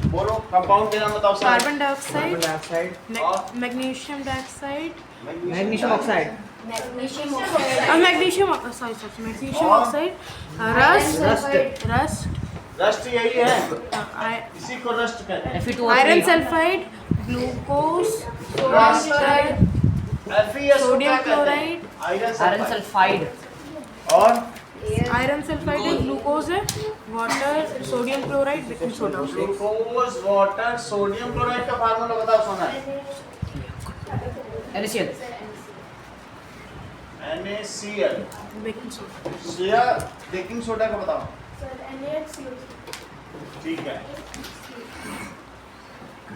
बोलो कंपाउंड के नाम बताओ सारे। कार्बन डाइऑक्साइड, डाइऑक्साइड, और magnesium dioxide, magnesium oxide, magnesium oxide, magnesium sorry magnesium और? Oxide, rust, rust, rust, rust यही है, इसी को रस्ट कहते हैं। Fe2O3, iron sulphide, glucose, rust, FeS को सोडियम क्या कहते हैं? Chloride, iron iron sulphide. Sulphide, और आयरन सल्फाइड है, ग्लूकोज है, water, sodium chloride, baking soda. Glucose, water, sodium chloride का फार्मूला बताओ सोना। NaCl, NaCl। Baking soda. Shreya baking soda का बताओ। सर NaHCO3, ठीक है।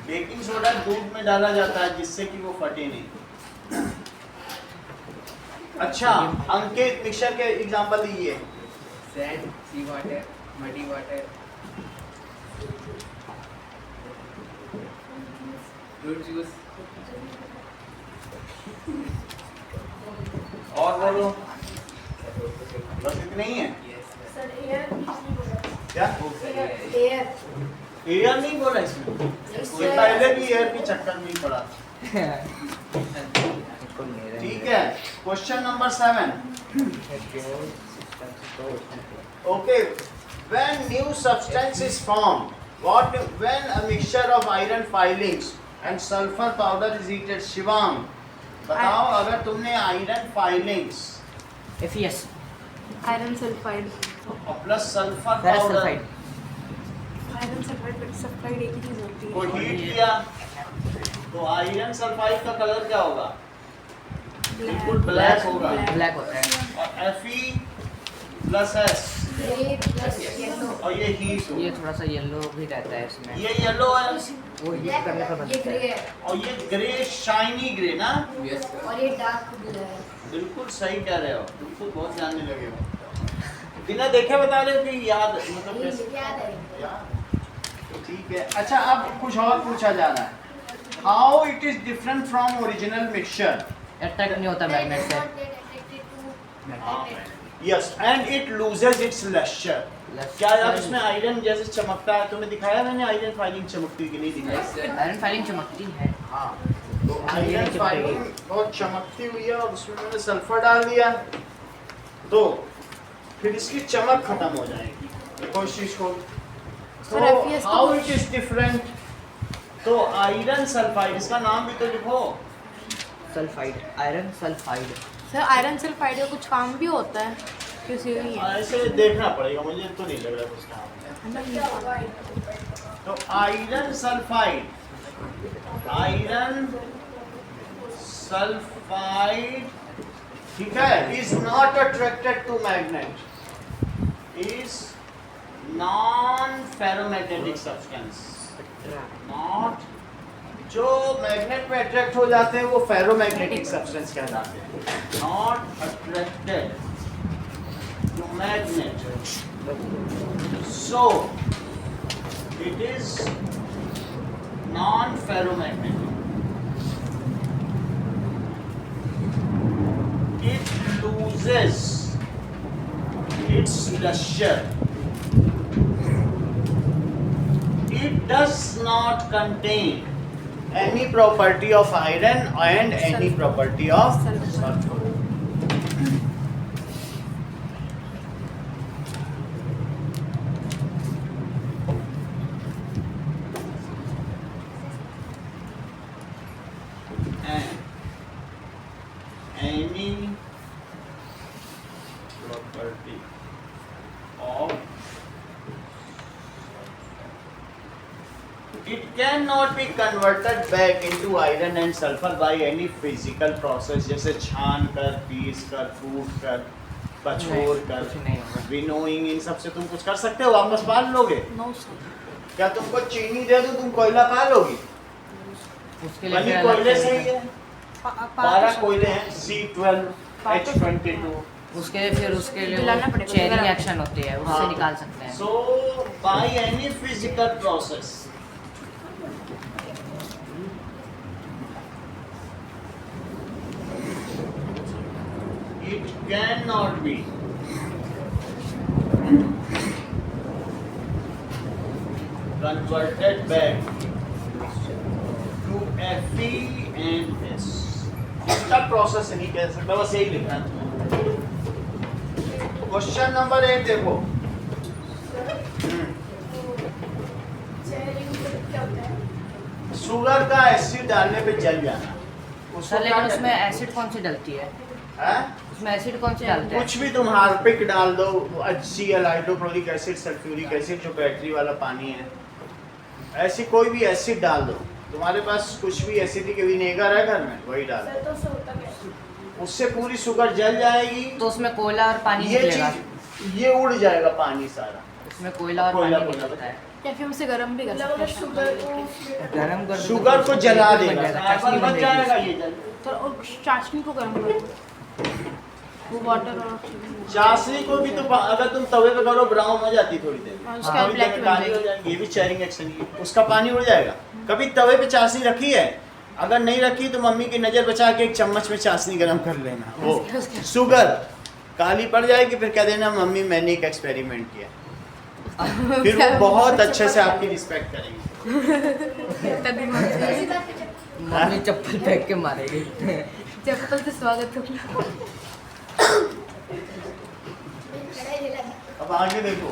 बेकिंग सोडा दूध में डाला जाता है जिससे कि वो फटे नहीं। अच्छा, अंकित मिक्सचर के एग्जांपल दीजिए। Sand, sea water, muddy water, fruit juice, और बोलो। बस इतने ही है सर एयर नहीं बोला, क्या? एयर, एयर नहीं बोला इसमें? ये पहले भी एयर की चक्कर नहीं पड़ा। ठीक है। Question number 7। Okay, when new substance is formed, when a mixture of iron filings and sulfur powder is heated, Shivang बताओ, अगर तुमने iron filings FeS, iron sulphide, और plus sulphur ferrous powder sulphide, iron sulphide sulphide एक ही चीज होती को है। हीट किया तो आयरन सल्फाइड का कलर क्या होगा? बिल्कुल ब्लैक होगा। ब्लैक होता है। और Fe+S ग्रे प्लस येलो, और ये हीट ये होगा। थोड़ा सा येलो भी रहता है इसमें, ये येलो है वो हीट करने पर ये बनता ग्रे है। है और ये ग्रे, शाइनी ग्रे ना। यस सर, और ये डार्क ब्लू है। बिल्कुल सही कह रहे हो, बिल्कुल बहुत जानने लगे हो। बिना देखे बता रहे हो कि याद मतलब ये कैसे? याद है, याद। ठीक है। अच्छा, अब कुछ और पूछा जा रहा है। How it is different from original mixture? Attract नहीं होता मैग्नेट से। Yes, and it loses its lustre. क्या आप इसमें आयरन जैसे चमकता है? तुम्हें दिखाया मैंने आयरन फाइलिंग चमकती कि नहीं दिखाई? यस सर, आयरन फाइलिंग चमकती है। हाँ, तो आयरन फाइलिंग बहुत चमकती हुई है और उसमें मैंने सल्फर डाल दिया तो फिर इसकी चमक खत्म हो जाएगी। देखो इस चीज को, सर FeS तो हाउ इट इज डिफरेंट? तो आयरन सल्फाइड, इसका नाम भी तो लिखो। Sulphide, iron sulphide. Sir iron sulphide का कुछ काम भी होता है किसी नहीं है? ऐसे देखना पड़ेगा, मुझे तो नहीं लग रहा कुछ काम है। तो आयरन सल्फाइड, आयरन सल्फाइड, ठीक है, is not attracted to magnet, is non ferromagnetic substance. Not, जो मैग्नेट में अट्रैक्ट हो जाते हैं वो फेरोमैग्नेटिक सब्सटेंस कहलाते हैं। Not attracted to magnet, so it is non ferromagnetic. It loses its luster. It does not contain any property of iron and any property of sulfur. And any property of, it cannot be converted back into iron and sulfur by any physical process, जैसे छान कर, piece कर, फूट कर, पछोर कर, कुछ नहीं होगा। Winnowing, इन सब से तुम कुछ कर सकते हो? वापस पाल लोगे? No sir. क्या तुमको चीनी दे दूं, तुम कोयला पालोगी? उसके लिए बनी फिर कोयले अलग से ही से है। 12 कोयले हैं, C12, H22। उसके लिए फिर उसके लिए दिलाना पड़ेगा, चेयरिंग दिलाना। एक्शन होती है, उससे हाँ। निकाल सकते हैं। So by any physical process, it cannot be converted back to Fe and S. इसका प्रोसेस नहीं कह सकता, बस यही लिखना है। क्वेश्चन नंबर 8 देखो। शुगर का एसिड डालने पे जल जाना, उसको सर क्या लेकिन उसमें कहते हैं? एसिड कौन सी डलती है? हैं? उसमें एसिड कौन सी डालते हैं? कुछ भी तुम हार्पिक डाल दो, HCl hydrochloric acid, sulphuric acid जो बैटरी वाला पानी है, ऐसी कोई भी एसिड डाल दो। तुम्हारे पास कुछ भी एसिडिक विनेगर है घर में, वही डाल दो, उससे पूरी शुगर जल जाएगी। तो उसमें कोयला और पानी ये निकलेगा। चीज, ये उड़ जाएगा पानी सारा। उसमें कोयला और कोयला पानी कोयला निकलता है। या फिर उसे गर्म भी कर सकते हैं। गरम कर दो शुगर तो को उसको जला liquid देगा, बन जाएगा, कार्बन चाशनी बन बन जाएगा जाएगी। ये जल। तो और चाशनी को गर्म कर दो, वो वाटर और ऑक्सीजन। चाशनी को भी तो अगर तुम तवे पे करो ब्राउन हो जाती थोड़ी देर, और उसका थोड़ी ब्लैक देर में बन काली हो जाएगी। जाएगी। ये भी चेयरिंग एक्शन की, उसका पानी उड़ जाएगा। कभी तवे पे चाशनी रखी है? अगर नहीं रखी तो मम्मी की नजर बचा के एक चम्मच में चाशनी गरम कर लेना, वो शुगर काली पड़ जाएगी, फिर कह देना मम्मी मैंने एक एक्सपेरिमेंट किया। फिर वो बहुत अच्छे से आपकी रिस्पेक्ट करेंगे। तभी मम्मी मम्मी चप्पल फेंक के मारेगी। चप्पल से स्वागत हो। अब आगे देखो।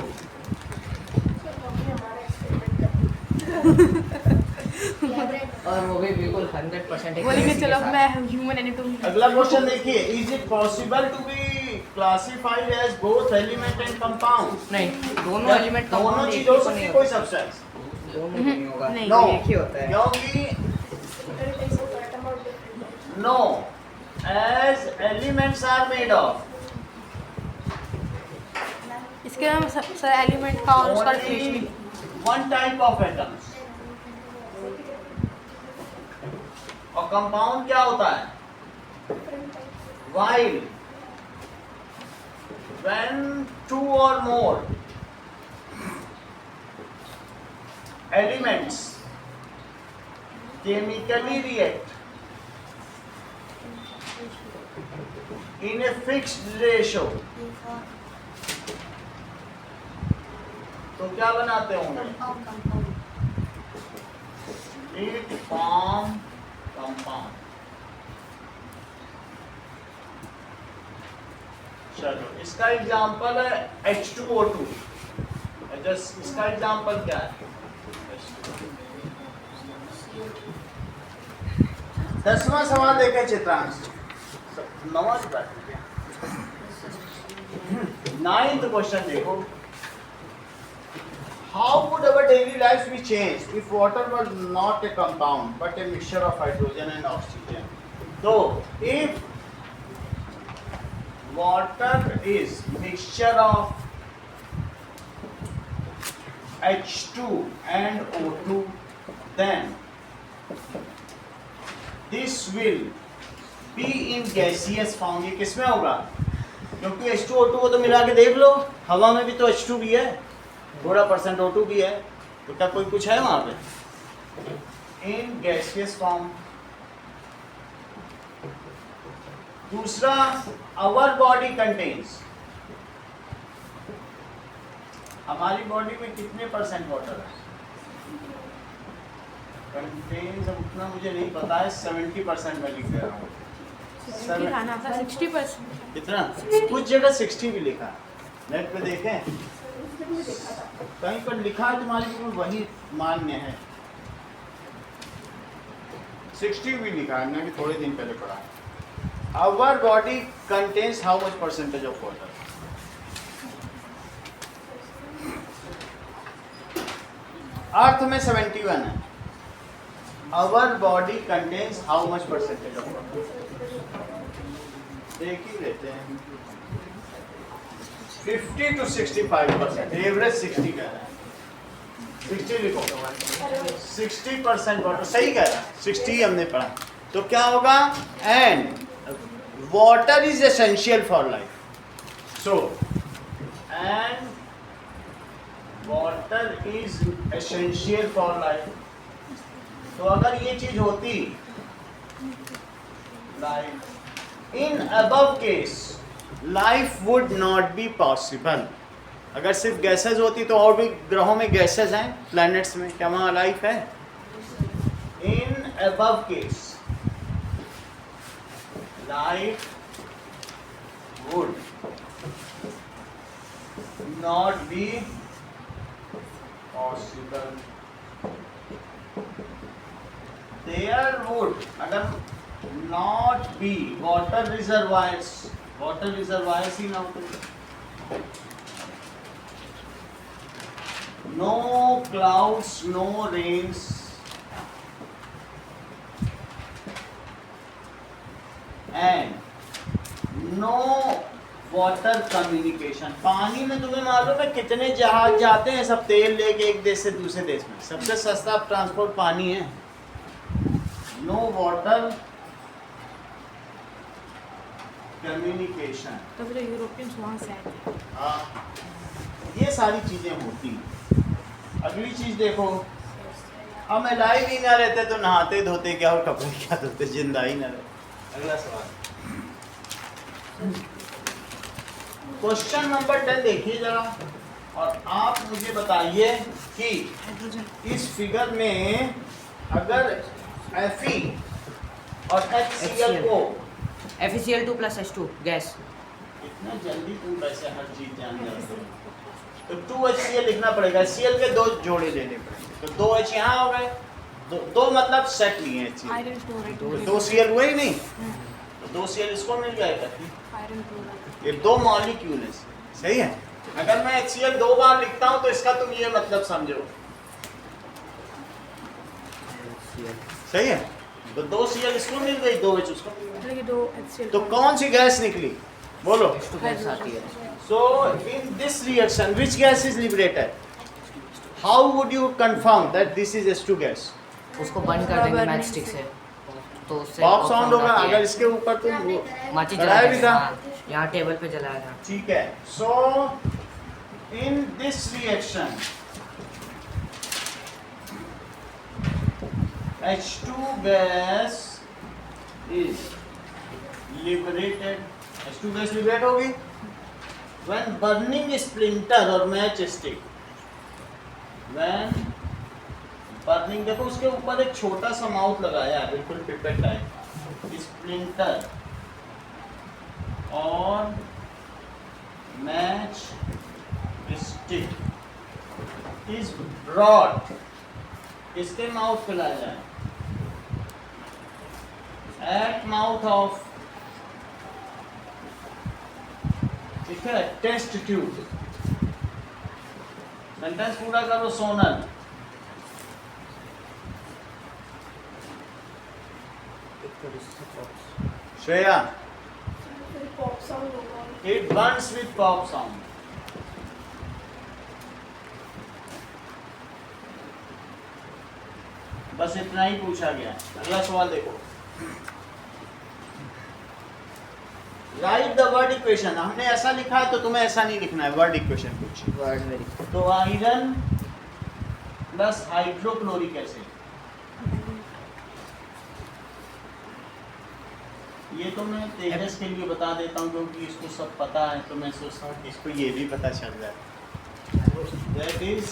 और वो भी बिल्कुल 100% बोलेंगे चलो मैं ह्यूमन एनाटॉमी। अगला क्वेश्चन देखिए, is it possible to be classified as both element and compound? नहीं, दोनों एलिमेंट दोनों चीज हो सकती है, कोई सब्सटेंस दोनों नहीं होगा। नहीं। नो, एक ही होता है। क्योंकि no, as elements are made of इसके नाम सर एलिमेंट का और उसका only definition। one type of atoms। और कंपाउंड क्या होता है? While when two or more elements chemically react in a fixed ratio, तो क्या बनाते होंगे? It form compound। चलो इसका एग्जांपल है H2O2। जस्ट इसका एग्जांपल क्या है? 10वां सवाल देखें चित्रांश। 9वां से बात करें। 9th क्वेश्चन देखो। How would our daily lives be changed if water was not a compound but a mixture of hydrogen and oxygen? So, if water is mixture of H2 and O2, then this will be in gaseous form. ये किसमें होगा? क्योंकि H2 O2 को तो मिला के देख लो, हवा में भी तो H2 भी है, थोड़ा % O2 भी है, तो क्या कोई कुछ है वहां पे? In gaseous form. दूसरा, आवर बॉडी कंटेन्स, हमारी बॉडी में कितने % वाटर है? कंटेन्स उतना मुझे नहीं पता है, 70% में लिख रहा हूँ। 60%। कितना? कुछ जगह 60 भी लिखा है, नेट पे देखें कहीं पर लिखा है, तुम्हारी बिल्कुल वही मान्य है। 60 भी लिखा है, मैंने थोड़े दिन पहले पढ़ा है। Our body contains how much % of water? Earth में 71 है। Our body contains how much % of water? देख ही लेते हैं। 50 to 65%, एवरेज 60 कह रहा है। 60 लिखो, 60% वाटर सही कह रहा है, 60 हमने पढ़ा। तो क्या होगा? And water is essential for life. So and water is essential for life. तो अगर ये चीज होती, life in above case life would not be possible. अगर सिर्फ गैसेज होती तो और भी ग्रहों में गैसेज हैं, प्लैनेट्स में, क्या वहाँ लाइफ है? In above case life would not be possible. There would, अगर not be water reservoirs, water reservoirs ही ना होते, no clouds, no rains, and no water communication. पानी में तुम्हें मालूम है कितने जहाज जाते हैं सब तेल लेके एक देश से दूसरे देश में, सबसे सस्ता ट्रांसपोर्ट पानी है। नो वाटर कम्युनिकेशन, तभी तो यूरोपियंस वहाँ से आए थे। हाँ, ये सारी चीजें होती हैं। अगली चीज देखो, हम लाइव ही ना रहते तो नहाते धोते क्या और कपड़े क्या धोते, जिंदा ही ना रहते। अगला सवाल, क्वेश्चन नंबर 10 देखिए जरा, और आप मुझे बताइए कि इस फिगर में अगर Fe और HCl को, FeCl2 + H2 गैस। इतना जल्दी तुम कैसे हर चीज जान जाते हो? तो 2HCl लिखना पड़ेगा, HCl के 2 जोड़े लेने पड़ेंगे, तो 2H यहाँ हो गए, दो मतलब सेट लिए HCl, आयरन क्लोराइड, 2 Cl हुए ही नहीं, तो 2 Cl इसको मिल जाएगा। Iron chloride. ये 2 मॉलिक्यूल है, सही है। अगर मैं HCl 2 बार लिखता हूँ तो इसका तुम ये मतलब समझो, सही है। तो 2 Cl इसको मिल गई, 2H उसको मिल गई, मतलब ये 2 HCl। तो कौन सी गैस निकली बोलो? H2 गैस आती है। So in this reaction, which gas is liberated? How would you confirm that this is H2 gas? उसको बंद कर देंगे मैच स्टिक से, तो उससे पॉप साउंड होगा। आती है। अगर इसके ऊपर तुम माचिस जलाया जलाया भी था, यहाँ टेबल पे जलाया था। ठीक है। So in this reaction, H2 gas is liberated. H2 gas liberate होगी when burning splinter और match stick, when burning, देखो उसके ऊपर एक छोटा सा माउथ लगाया है, बिल्कुल पिपेट टाइप, स्प्लिंटर और मैच स्टिक इज ब्रॉड, इसके माउथ पे लाया जाए, एट माउथ ऑफ, ठीक है, टेस्ट ट्यूब। सेंटेंस पूरा करो सोनल। श्रेया, पॉप साउंड होगा। it burns with pop sound. बस इतना ही पूछा गया। अगला सवाल देखो, राइट द वर्ड इक्वेशन। हमने ऐसा लिखा है तो तुम्हें ऐसा नहीं लिखना है, वर्ड इक्वेशन कुछ। वर्ड में लिखो। तो आयरन प्लस हाइड्रोक्लोरिक एसिड, ये तो मैं तेजस के लिए बता देता हूँ क्योंकि इसको सब पता है, तो मैं सोचता हूँ कि इसको ये भी पता चल जाए। That is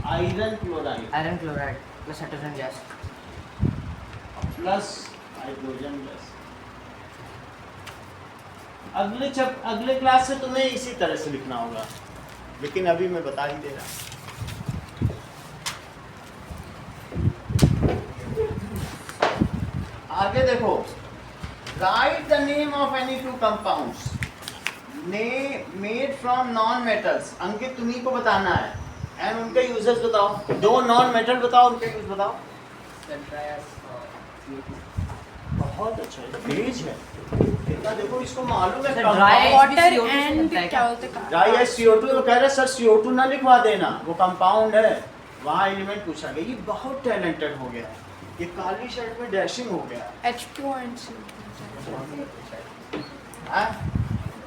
iron chloride iron chloride plus hydrogen gas plus hydrogen gas. अगले क्लास से तुम्हें इसी तरह से लिखना होगा, लेकिन अभी मैं बता ही दे रहा हूँ। आगे देखो, write the name of any two compounds made from non-metals। अंकित तुम्ही को बताना है, एंड उनके यूजेस बताओ। दो नॉन मेटल बताओ, उनके यूज बताओ। बहुत अच्छा है, तेज है इतना। देखो इसको मालूम है ड्राई वाटर एंड क्या बोलते हैं, ड्राई है CO2। तो कह रहे सर CO2 ना लिखवा देना, वो कंपाउंड है, वहाँ एलिमेंट पूछा गया। ये बहुत टैलेंटेड हो गया है, ये काली शर्ट में डैशिंग हो गया है। H2 and CO2 हाँ?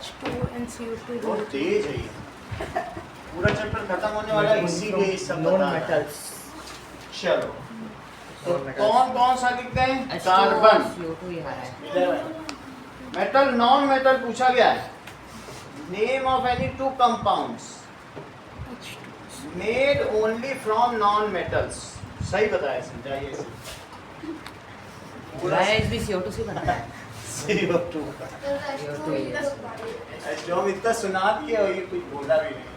H2 and CO2 बहुत तेज है ये। पूरा चैप्टर खत्म होने वाला है, इसीलिए ये सब नॉन बता रहा है। मेटल्स। चलो, तो कौन कौन सा लिखते हैं? कार्बन, CO2 ही आ रहा है। मेटल, नॉन मेटल पूछा गया है। Name of any two compounds made only from non metals. सही बताया, समझाइए इसे। पूरा ड्राई भी CO2 से बनता है। CO2 जो हम इतना सुना दिए और ये कुछ बोला भी नहीं।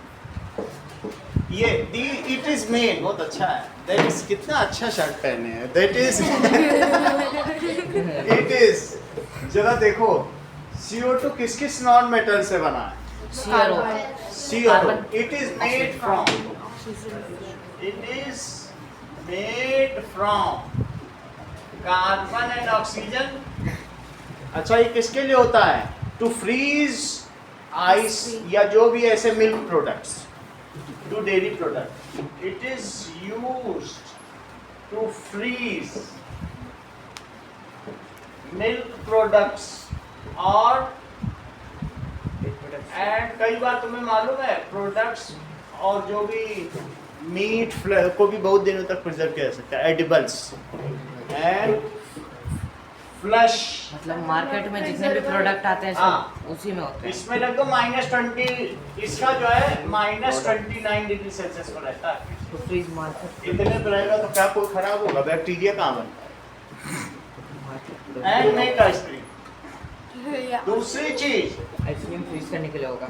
ये दी इट इज मेड, बहुत अच्छा है। दैट इज, कितना अच्छा शर्ट पहने हैं। दैट इज इट इज, जरा देखो CO2 किस किस नॉन मेटल से बना है? CO2 it is made from, it is made from carbon and oxygen. अच्छा, ये किसके लिए होता है? टू फ्रीज आइस या जो भी ऐसे milk products, to dairy product. It is used to freeze milk products और एंड कई बार तुम्हें मालूम है प्रोडक्ट्स और जो भी मीट को भी बहुत दिनों तक प्रिजर्व किया जा सकता है। एडिबल्स एंड फ्लश, मतलब मार्केट में जितने भी प्रोडक्ट आते हैं सब उसी में होते हैं। इसमें लग दो -20, इसका जो है -29 डिग्री सेल्सियस पर रहता है। तो फ्रीज मार्केट इतने पर रहेगा तो क्या कोई खराब होगा? बैक्टीरिया कहाँ बनता है? And make ice cream. दूसरी चीज, आइसक्रीम फ्रीज करने के लिए होगा।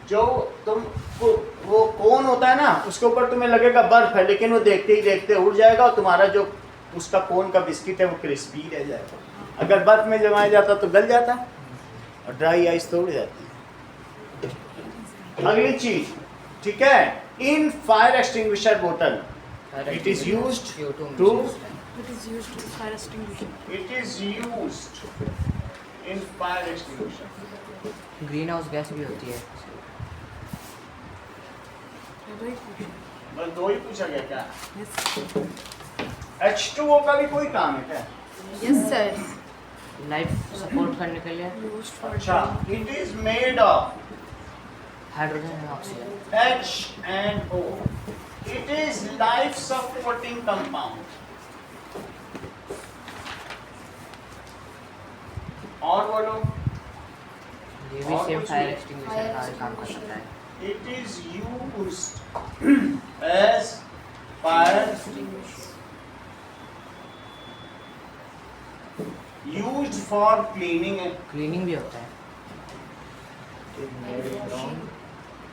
जो तुम वो कोन होता है ना, उसके ऊपर तुम्हें लगेगा बर्फ है, लेकिन वो देखते ही देखते उड़ जाएगा और तुम्हारा जो उसका कोन का बिस्किट है वो क्रिस्पी रह जाएगा। अगर बर्फ में जमाया जाता तो गल जाता, और ड्राई आइस तो उड़ जाती है। अगली चीज, ठीक है, इन फायर एक्सटिंग्विशर बोतल it is used to, It is used to fire extinguisher. It is used in fire extinguisher. Greenhouse gas भी होती है। बस दो ही पूछा गया क्या? Yes. H2O का भी कोई काम है क्या? Yes, sir. लाइफ सपोर्ट करने के लिए Used for अच्छा, it is made of hydrogen and oxygen. H and O. It is life supporting compound. और बोलो। ये भी और सेम कुछ फायर भी? एक्सटिंग्विशर का काम कर सकता है। It is used as fire used for cleaning and cleaning भी होता है।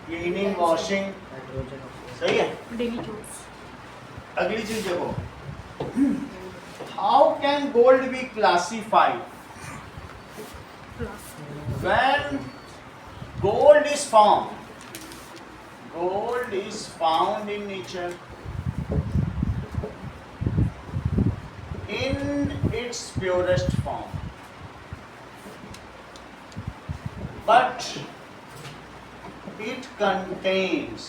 cleaning, washing, हाइड्रोजन ऑक्सीजन सही है। डेली चूज अगली चीज देखो, how can gold be classified? Plus When gold is found in nature in its purest form, but it contains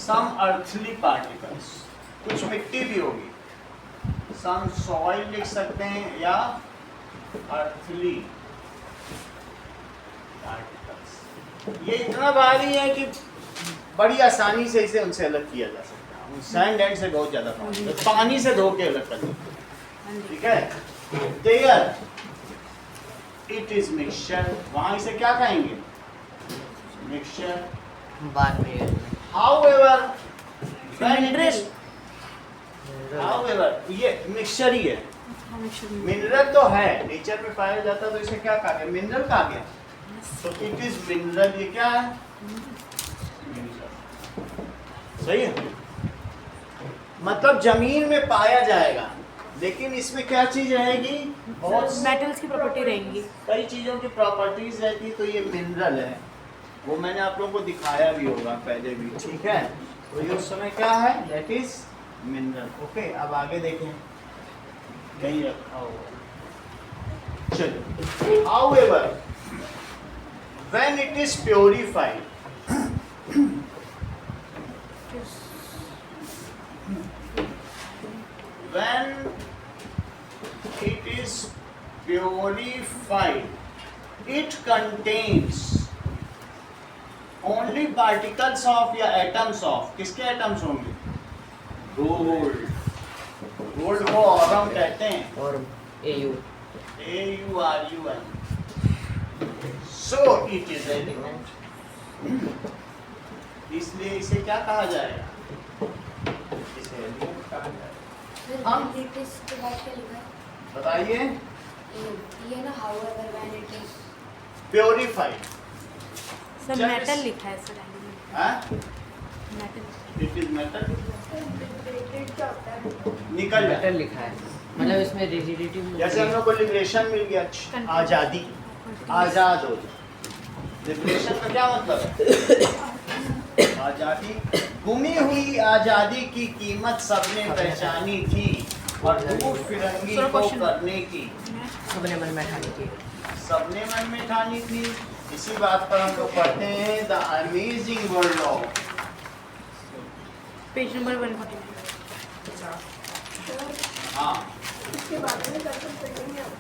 some earthly particles, कुछ मिट्टी भी होगी, some soil लिख सकते हैं या earthly particles। ये इतना भारी है कि बड़ी आसानी से इसे उनसे अलग किया जा सकता है। सैंड एंड से बहुत ज्यादा भारी है, पानी से धो के अलग कर देते हैं, ठीक है। देयर इट इज मिक्सचर, वहां इसे क्या कहेंगे? मिक्सचर। बाद में हाउएवर मिनरल हाउएवर ये मिक्सचर ही है, मिनरल तो है, नेचर में पाया जाता है, तो इसे क्या कहा गया? मिनरल कहा गया। तो इट इज मिनरल, ये क्या है? मिनरल। सही है, मतलब जमीन में पाया जाएगा, लेकिन इसमें क्या चीज रहेगी? बहुत मेटल्स की प्रॉपर्टी रहेंगी। कई चीजों की प्रॉपर्टीज रहती, तो ये मिनरल है, वो मैंने आप लोगों को दिखाया भी होगा पहले भी, ठीक है। तो ये उस समय क्या है? That is mineral. ओके, अब आगे देखें, कहीं रखा हुआ, चलो। However when it is purified, when it is purified, it contains only particles of या atoms of, किसके atoms होंगे? गोल्ड। गोल्ड को ऑरम कहते हैं, और AU AURUM। So it is element, इसलिए इसे क्या कहा जाएगा? इसे element कहा जाएगा। हम के बाद क्या लिखा है? बताइए। ये ना however when it is purified, sir Just- metal लिखा है sir, metal. It is metal, liberated क्या होता है? निकल जाए। मेटल लिखा है, मतलब इसमें रिजिडिटी जैसे हम लोग को लिबरेशन मिल गया, आजादी, आजाद हो जाए। लिबरेशन का क्या मतलब है? आजादी। गुमी हुई आजादी की कीमत सबने पहचानी थी, और दूर फिरंगी को करने की सबने मन में ठानी थी। सबने मन में ठानी थी। इसी बात पर हम लोग पढ़ते हैं the amazing world of, page number 149। हाँ, इसके बाद में कैसे पढ़ेंगे हम?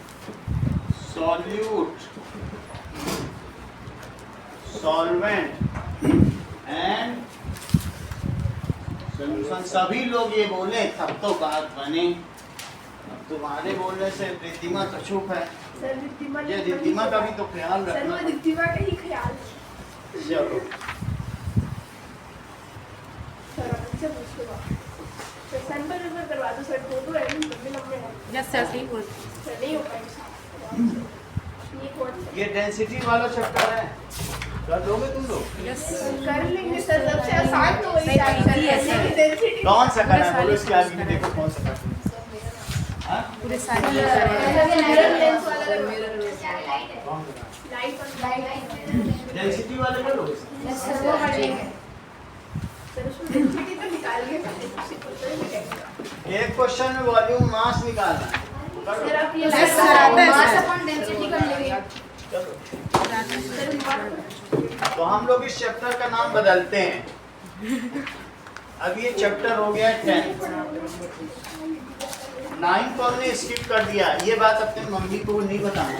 Solute, solvent and solution. सभी लोग ये बोले तब तो बात बने। अब तुम्हारे बोलने से रिद्धिमा तो चुप है। सर रिद्धिमा ये रिद्धिमा का भी तो ख्याल सर रखना। वो रिद्धिमा का ही ख्याल है। चलो, सर आपसे पूछ लो आप। सर सैंपल पेपर करवा दो सर, फोटो है नहीं लंबे लंबे हैं। यस सर, सही बोल। सर नहीं हो पाएगा। ये कोड ये डेंसिटी वाला चैप्टर है, कर दोगे तुम लोग? यस कर लेंगे सर, सबसे आसान तो वही सही है बात सर, है, सर। डेंसिटी कौन सा करना है बोलो, इसके आगे भी देखो कौन सा करना है। हाँ? पूरे सारे मिरर लेंस वाला लाइट डेंसिटी वाले कर लो। सर वो हटेगा सर, उसमें डेंसिटी तो निकाल के एक क्वेश्चन में वॉल्यूम मास निकालना है, कर लो। सर आप ये Yes, लाइट sir, आता है, मास sir. अपन डेंसिटी कर लेंगे चलो, सर दिमाग तो हम लोग इस चैप्टर का नाम बदलते हैं। अब ये चैप्टर हो गया 10, 9 को हमने स्किप कर दिया। ये बात अपने मम्मी को नहीं बताना।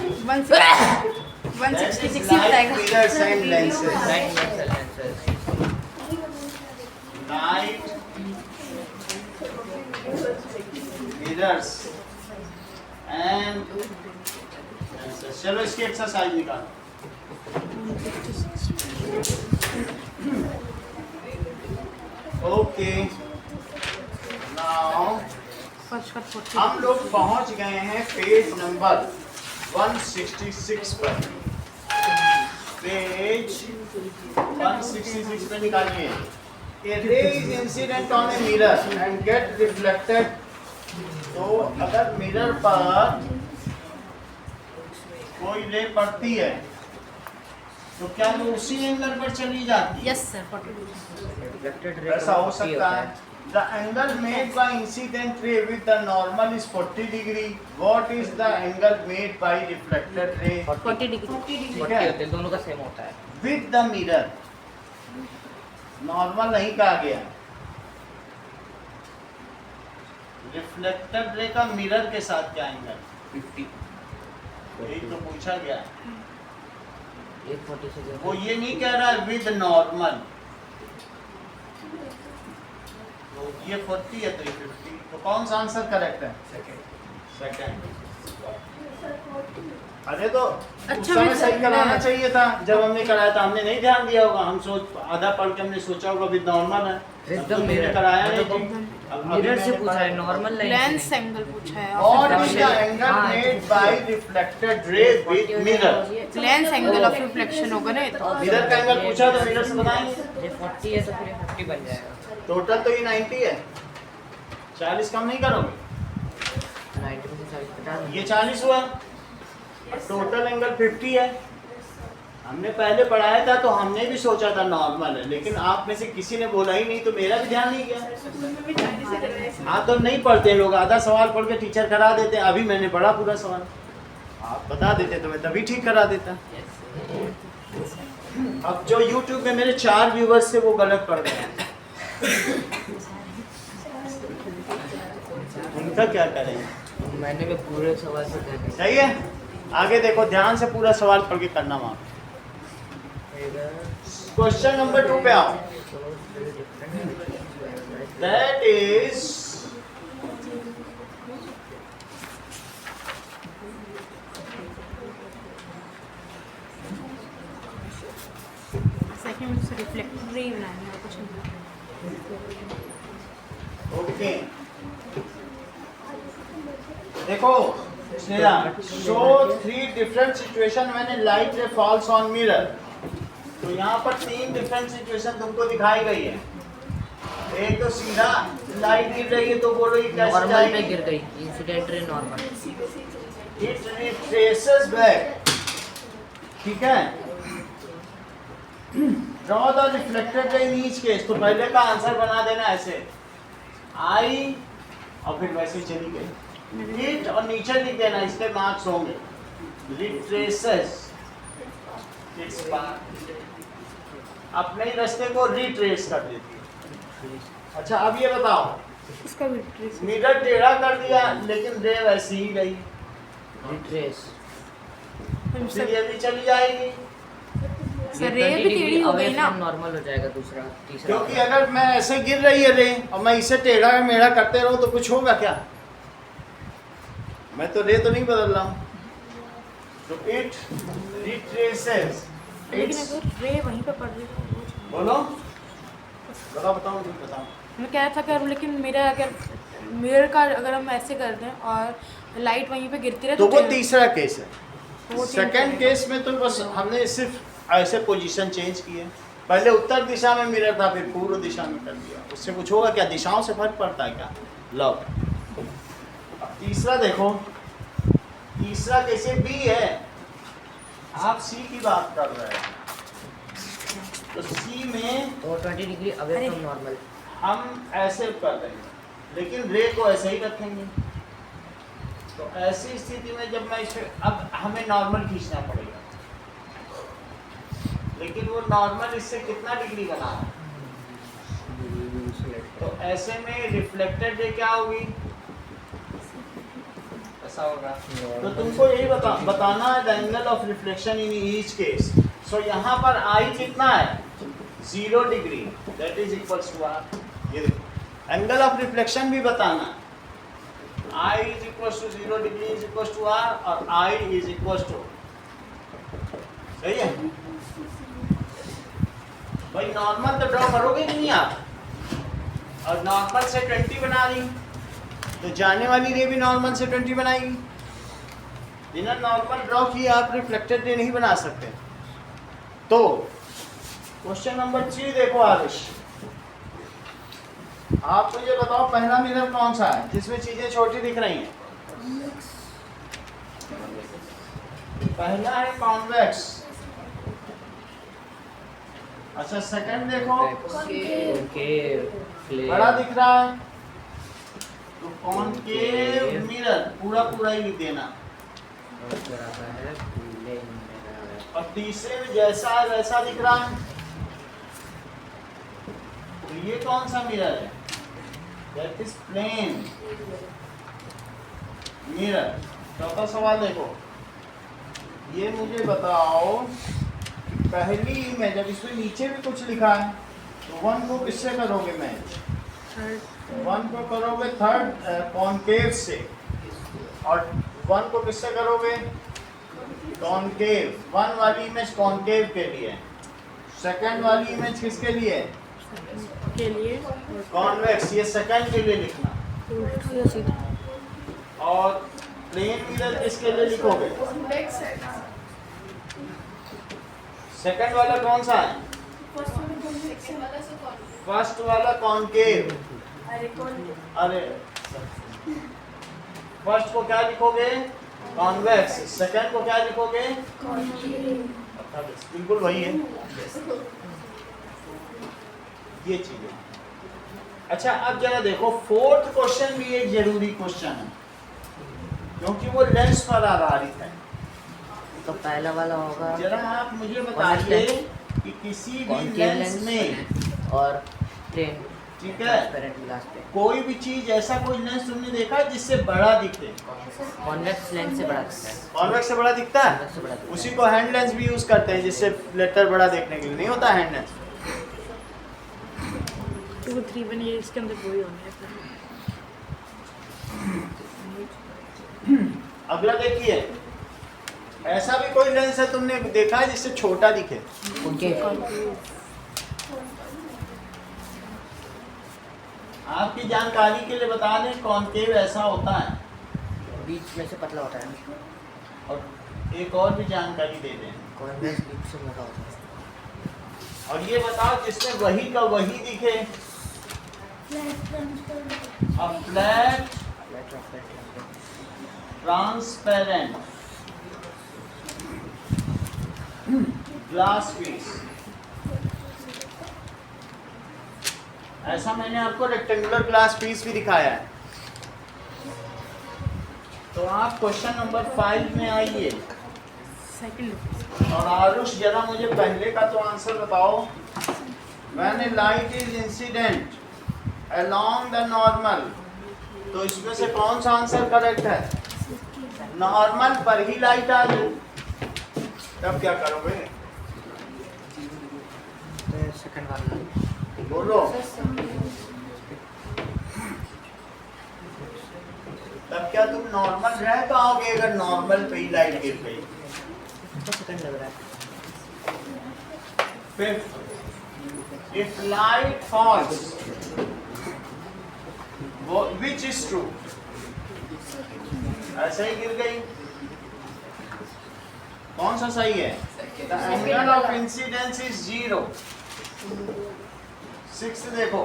166 Light mirrors and lenses. Light Light mirrors and lenses. चलो इसकी एक्सरसाइज निकालो। ओके, नाउ फर्स्ट का 40। हम लोग पहुंच गए हैं पेज नंबर 166 पर। पेज 166 पे निकालिए। A ray is incident on a mirror and get reflected। तो अगर मिरर पर कोई रे पड़ती है तो क्या वो उसी एंगल पर चली जाती है? Yes sir 42। रिफ्लेक्टेड रे ऐसा हो सकता है। The angle made by incident ray with the normal is 40 degree. What is the angle made by reflected ray 40 degree. ठीक 40 है? होते हैं, दोनों का सेम होता है। with the mirror? नॉर्मल नहीं कहा गया। रिफ्लेक्टेड रे का मिरर के साथ क्या एंगल? 50 यही तो पूछा गया है। 140 से वो ये नहीं कह रहा है विद नॉर्मल। तो ये 40 है तो ये 50। तो कौन सा आंसर करेक्ट है? सेकंड। अरे तो उस अच्छा, समय भी सही सही कराना है। चाहिए था। जब हमने कराया था हमने नहीं ध्यान दिया होगा। हम सोच आधा पढ़ के हमने सोचा होगा विद नॉर्मल है। With तब the तो तुमने mirror। कराया नहीं मतलब थी। अब अभी मिरर से मैंने पूछा है, पढ़ा। नॉर्मल लाइन लेंस एंगल पूछा है What और is the angle हाँ, made by reflected ray with mirror? Lens angle of reflection होगा ना ये तो। मिरर का एंगल पूछा तो मिरर से बताएंगे। ये 40 है तो फिर ये 50 बन जाएगा। टोटल तो ये 90 है। 40 कम नहीं करोगे? 90 में से 40 50 ये 40 हुआ। टोटल एंगल 50 है। हमने पहले पढ़ाया था तो हमने भी सोचा था नॉर्मल है, लेकिन आप में से किसी ने बोला ही नहीं तो मेरा भी ध्यान नहीं गया। हाँ तो नहीं पढ़ते लोग, आधा सवाल पढ़ के टीचर करा देते हैं। अभी मैंने पढ़ा पूरा सवाल, आप बता देते तो मैं तभी ठीक करा देता। अब जो YouTube में मेरे 4 व्यूवर्स थे वो गलत पढ़ गए, उनका क्या करें? मैंने भी पूरे सवाल से कर दिया। सही है। आगे देखो, ध्यान से पूरा सवाल पढ़ के करना वहाँ। क्वेश्चन नंबर 2 पे आओ। दैट इज सेकंड में से रिफ्लेक्टेड रे बनानी है कुछ नहीं। ओके। देखो शो 3 डिफरेंट सिचुएशन मैंने लाइट रे फॉल्स ऑन मिरर। तो यहाँ पर 3 डिफरेंट सिचुएशन तुमको दिखाई गई है। एक तो सीधा लाइट गिर रही है तो बोलो ये कैसे नॉर्मल पे जाएगी? गिर गई, incident ray normal. It retraces back। ठीक है। Draw the reflected ray in each case। तो पहले का आंसर बना देना ऐसे, आई और फिर वैसे चली गई। It और नीचे लिख देना, इसके मार्क्स होंगे। Retraces its path। अपने ही रास्ते को रिट्रेस कर देती है। अच्छा अब ये बताओ, इसका भी ट्रेस मिरर टेढ़ा कर दिया लेकिन रे वैसी ही गई, रिट्रेस फिर ये भी चली जाएगी। सर रे भी टेढ़ी हो गई ना। नॉर्मल हो जाएगा दूसरा तीसरा। क्योंकि अगर मैं ऐसे गिर रही है रे और मैं इसे टेढ़ा मेढ़ा करते रहूं तो कुछ होगा क्या? मैं तो रे तो नहीं बदल रहा हूं। तो इट रिट्रेसेस लेकिन अगर रे वहीं पे पड़ रही है तो वो बोलो, बताओ तुम बताओ। मैं कह रहा था कि लेकिन मेरा अगर मिरर का अगर हम ऐसे कर दें और लाइट वहीं पे गिरती रहे तो वो टेढ़ा- तीसरा केस है। वो सेकंड केस में तो बस हमने सिर्फ ऐसे पोजीशन चेंज की है। पहले उत्तर दिशा में मिरर था, फिर पूर्व दिशा में कर दिया। उससे कुछ होगा क्या? दिशाओं से फर्क पड़ता है क्या? लो अब तीसरा देखो, तीसरा कैसे बी है, आप सी की बात कर रहे हैं। तो सी में तो 20 डिग्री अवे फ्रॉम नॉर्मल। हम ऐसे कर देंगे लेकिन रे को ऐसे ही रखेंगे। तो ऐसी स्थिति में जब मैं इसे, अब हमें नॉर्मल खींचना पड़ेगा, लेकिन वो नॉर्मल इससे कितना डिग्री बना है? तो ऐसे में रिफ्लेक्टेड रे क्या होगी? ऐसा होगा। तो तुमको यही बताना है the angle of reflection in each case. So यहाँ पर आई कितना है? 0 degree, that is equals to R. ये देखो एंगल ऑफ रिफ्लेक्शन भी बताना, I is equals to 0 degree is equals to R और I इज इक्वल्स टू, सही है भाई। नॉर्मल तो ड्रॉ करोगे नहीं आप, और नॉर्मल से 20 बना दी तो जाने वाली रे भी नॉर्मल से 20 बनाएगी। बिना नॉर्मल ड्रॉ किए आप रिफ्लेक्टेड रे नहीं बना सकते। तो क्वेश्चन नंबर 3 देखो आदिश, आप मुझे बताओ पहला मिरर कौन सा है जिसमें चीजें छोटी दिख रही हैं? पहला है कॉन्वेक्स। अच्छा सेकंड देखो, बड़ा दिख रहा है तो कॉनकेव मिरर पूरा पूरा ही लिख देना। और तीसरे में जैसा है वैसा दिख रहा है तो ये कौन सा मिरर है? That is plane mirror. चौथा सवाल देखो, ये मुझे बताओ पहली इमेज, जब इसमें नीचे भी कुछ लिखा है तो 1 को किससे करोगे मैच? 1 को करोगे थर्ड कॉनकेव से, और 1 को किससे करोगे? कॉनकेव। 1 वाली इमेज कॉनकेव के लिए, सेकंड वाली इमेज किसके लिए? के लिए कॉन्वेक्स। ये सेकंड के लिए लिखना। और प्लेन मिरर किसके लिए लिखोगे? सेकंड वाला कौन सा है? फर्स्ट वाला कॉनकेव। अरे फर्स्ट को क्या लिखोगे? कॉन्वेक्स। सेकंड को क्या लिखोगे? बिल्कुल वही है ये चीजें। अच्छा अब जरा देखो, फोर्थ क्वेश्चन भी एक जरूरी क्वेश्चन है क्योंकि वो लेंस पर आधारित है। तो पहला वाला होगा जरा आप मुझे बताइए कि किसी भी लेंस में और प्लेन, ठीक है, ग्लास पे कोई भी चीज ऐसा कोई लेंस तुमने देखा जिससे बड़ा दिखे? कॉन्वेक्स लेंस से बड़ा दिखता है। कॉन्वेक्स से बड़ा दिखता है? कॉन्वेक्स से बड़ा दिखता है। उसी को हैंड लेंस भी यूज करते हैं जिससे लेटर बड़ा देखने के लिए। नहीं होता हैंड लेंस? 2 3 1 ये इसके अंदर वही होने हैं। अगला देखिए, ऐसा भी कोई लेंस है तुमने देखा है जिससे छोटा दिखे? उनके आपकी जानकारी के लिए बता दें, कॉनकेव ऐसा होता है। बीच में से पतला होता है और एक और भी जानकारी दे दें, कॉन्वेक्स बीच से मोटा होता है। और ये बताओ जिसमें वही का वही दिखे। अब फ्लैट ट्रांसपेरेंट ग्लास पीस, ऐसा मैंने आपको रेक्टेंगुलर ग्लास पीस भी दिखाया है। तो आप क्वेश्चन नंबर 5 में आइए। सेकंड और आरुष जरा मुझे पहले का तो आंसर बताओ। When a light is incident along the normal, तो इसमें से कौन सा आंसर करेक्ट है? नॉर्मल पर ही लाइट आ जाए, तब क्या करोगे? सेकंड वाला बोलो। तब क्या तुम नॉर्मल रह पाओगे अगर नॉर्मल पे ही लाइट गिर गई? सेकंड लग रहा है। Fifth, if light falls, which is true? ऐसे ही गिर गई, कौन सा सही है? The angle of incidence is 0. 6 देखो,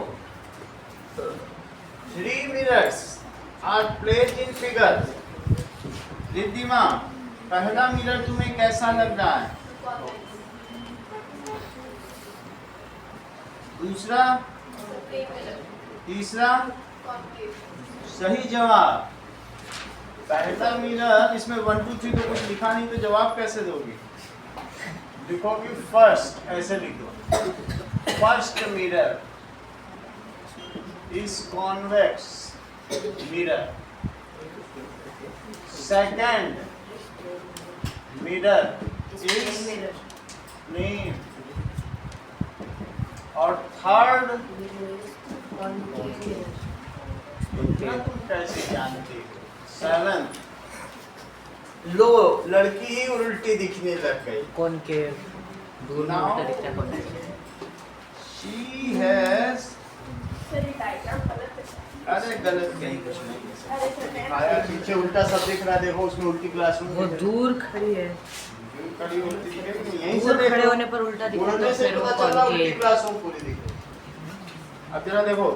3 mirrors are placed in figure. Riddhima, पहला मिरर तुम्हें कैसा लग रहा है? दूसरा, तीसरा, सही जवाब। पहला मिरर, इसमें 1 2 3 तो कुछ लिखा नहीं, तो जवाब कैसे दोगी? लिखोगी फर्स्ट, ऐसे लिखो। First mirror is convex mirror, second mirror is plane, और थर्ड, इतना तुम कैसे जानते हो? 7th, लो लड़की ही उल्टी दिखने लग गई। कौन के दूर में Now- उल्टा दिखता है कौन के? She has, अरे गलत कहीं कुछ नहीं आया, पीछे उल्टा सब दिख रहा है, देखो उसमें उल्टी क्लासरूम वो दूर खड़ी है। खड़ी होती दिखेगी नहीं, यहीं से दूर देख खड़े लो। होने पर उल्टा दिखता मुड़ने है, से फिर पता वो चल रहा concave। उल्टी क्लासरूम पूरी दिख रही। अब जरा देखो,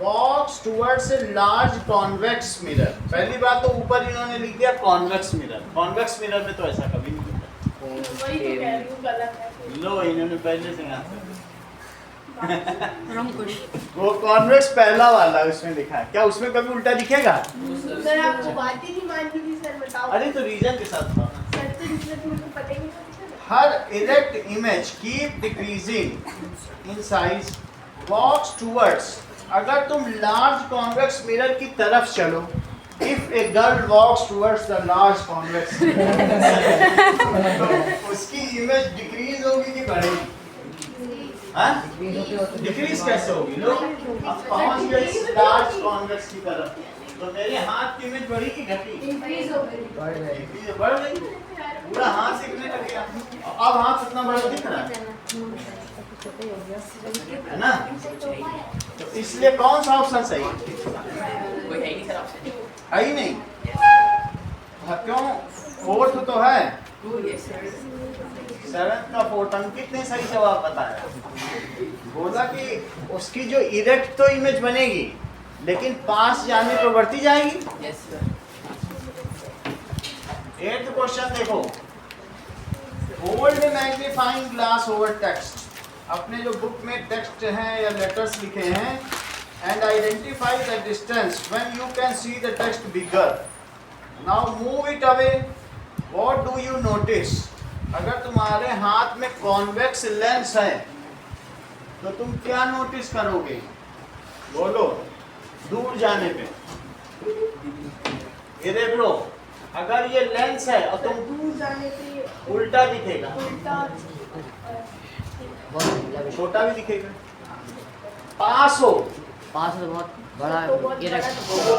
walks towards a large convex mirror। पहली बात तो ऊपर इन्होंने लिख दिया convex mirror। convex mirror में तो ऐसा कभी नहीं होता। वही तो कह रही हूँ, गलत है। लो इन्होंने पहले से आंसर रॉन्ग क्वेश्चन। वो कॉन्वेक्स पहला वाला उसमें लिखा है, क्या उसमें कभी उल्टा दिखेगा? सर आपको बात ही नहीं मानती थी सर, बताओ। अरे तो रीजन के साथ था। सर तो रिजल्ट मुझे पता ही नहीं था। Her erect image keep decreasing in size walks towards. अगर तुम लार्ज कॉन्वेक्स मिरर की तरफ चलो, if a girl walks towards the large convex तो उसकी इमेज डिक्रीज होगी कि बढ़ेगी? हाँ? डिक्रीज कैसे होगी? लो अब पहुंच गए इस लार्ज कॉन्वेक्स की तरफ, तो मेरे हाथ की इमेज बढ़ी कि घटी? इंक्रीज हो गई। डिक्रीज बढ़ गई, पूरा हाथ दिखने लग गया। अब हाथ कितना बड़ा दिख रहा है ना? तो इसलिए कौन सा ऑप्शन सही है? कोई है नहीं सर ऑप्शन। है ही नहीं। हाँ, क्यों? फोर्थ तो है, 2 yes sir। सेवेंथ का फोर्थ। अंकित ने सही जवाब बताया, बोला कि उसकी जो इरेक्ट तो इमेज बनेगी लेकिन पास जाने पर बढ़ती जाएगी। Yes sir। 8th क्वेश्चन देखो, hold magnifying glass over text. अपने जो बुक में टेक्स्ट हैं या लेटर्स लिखे हैं, and identify the distance when you can see the text bigger. Now move it away, what do you notice? अगर तुम्हारे हाथ में कॉन्वेक्स लेंस है तो तुम क्या नोटिस करोगे? बोलो, दूर जाने पे। ये देख लो, अगर ये लेंस है और तुम दूर जाने पे उल्टा दिखेगा, उल्टा छोटा भी दिखेगा। पास हो, पास तो बहुत बड़ा तो बहुत बड़ा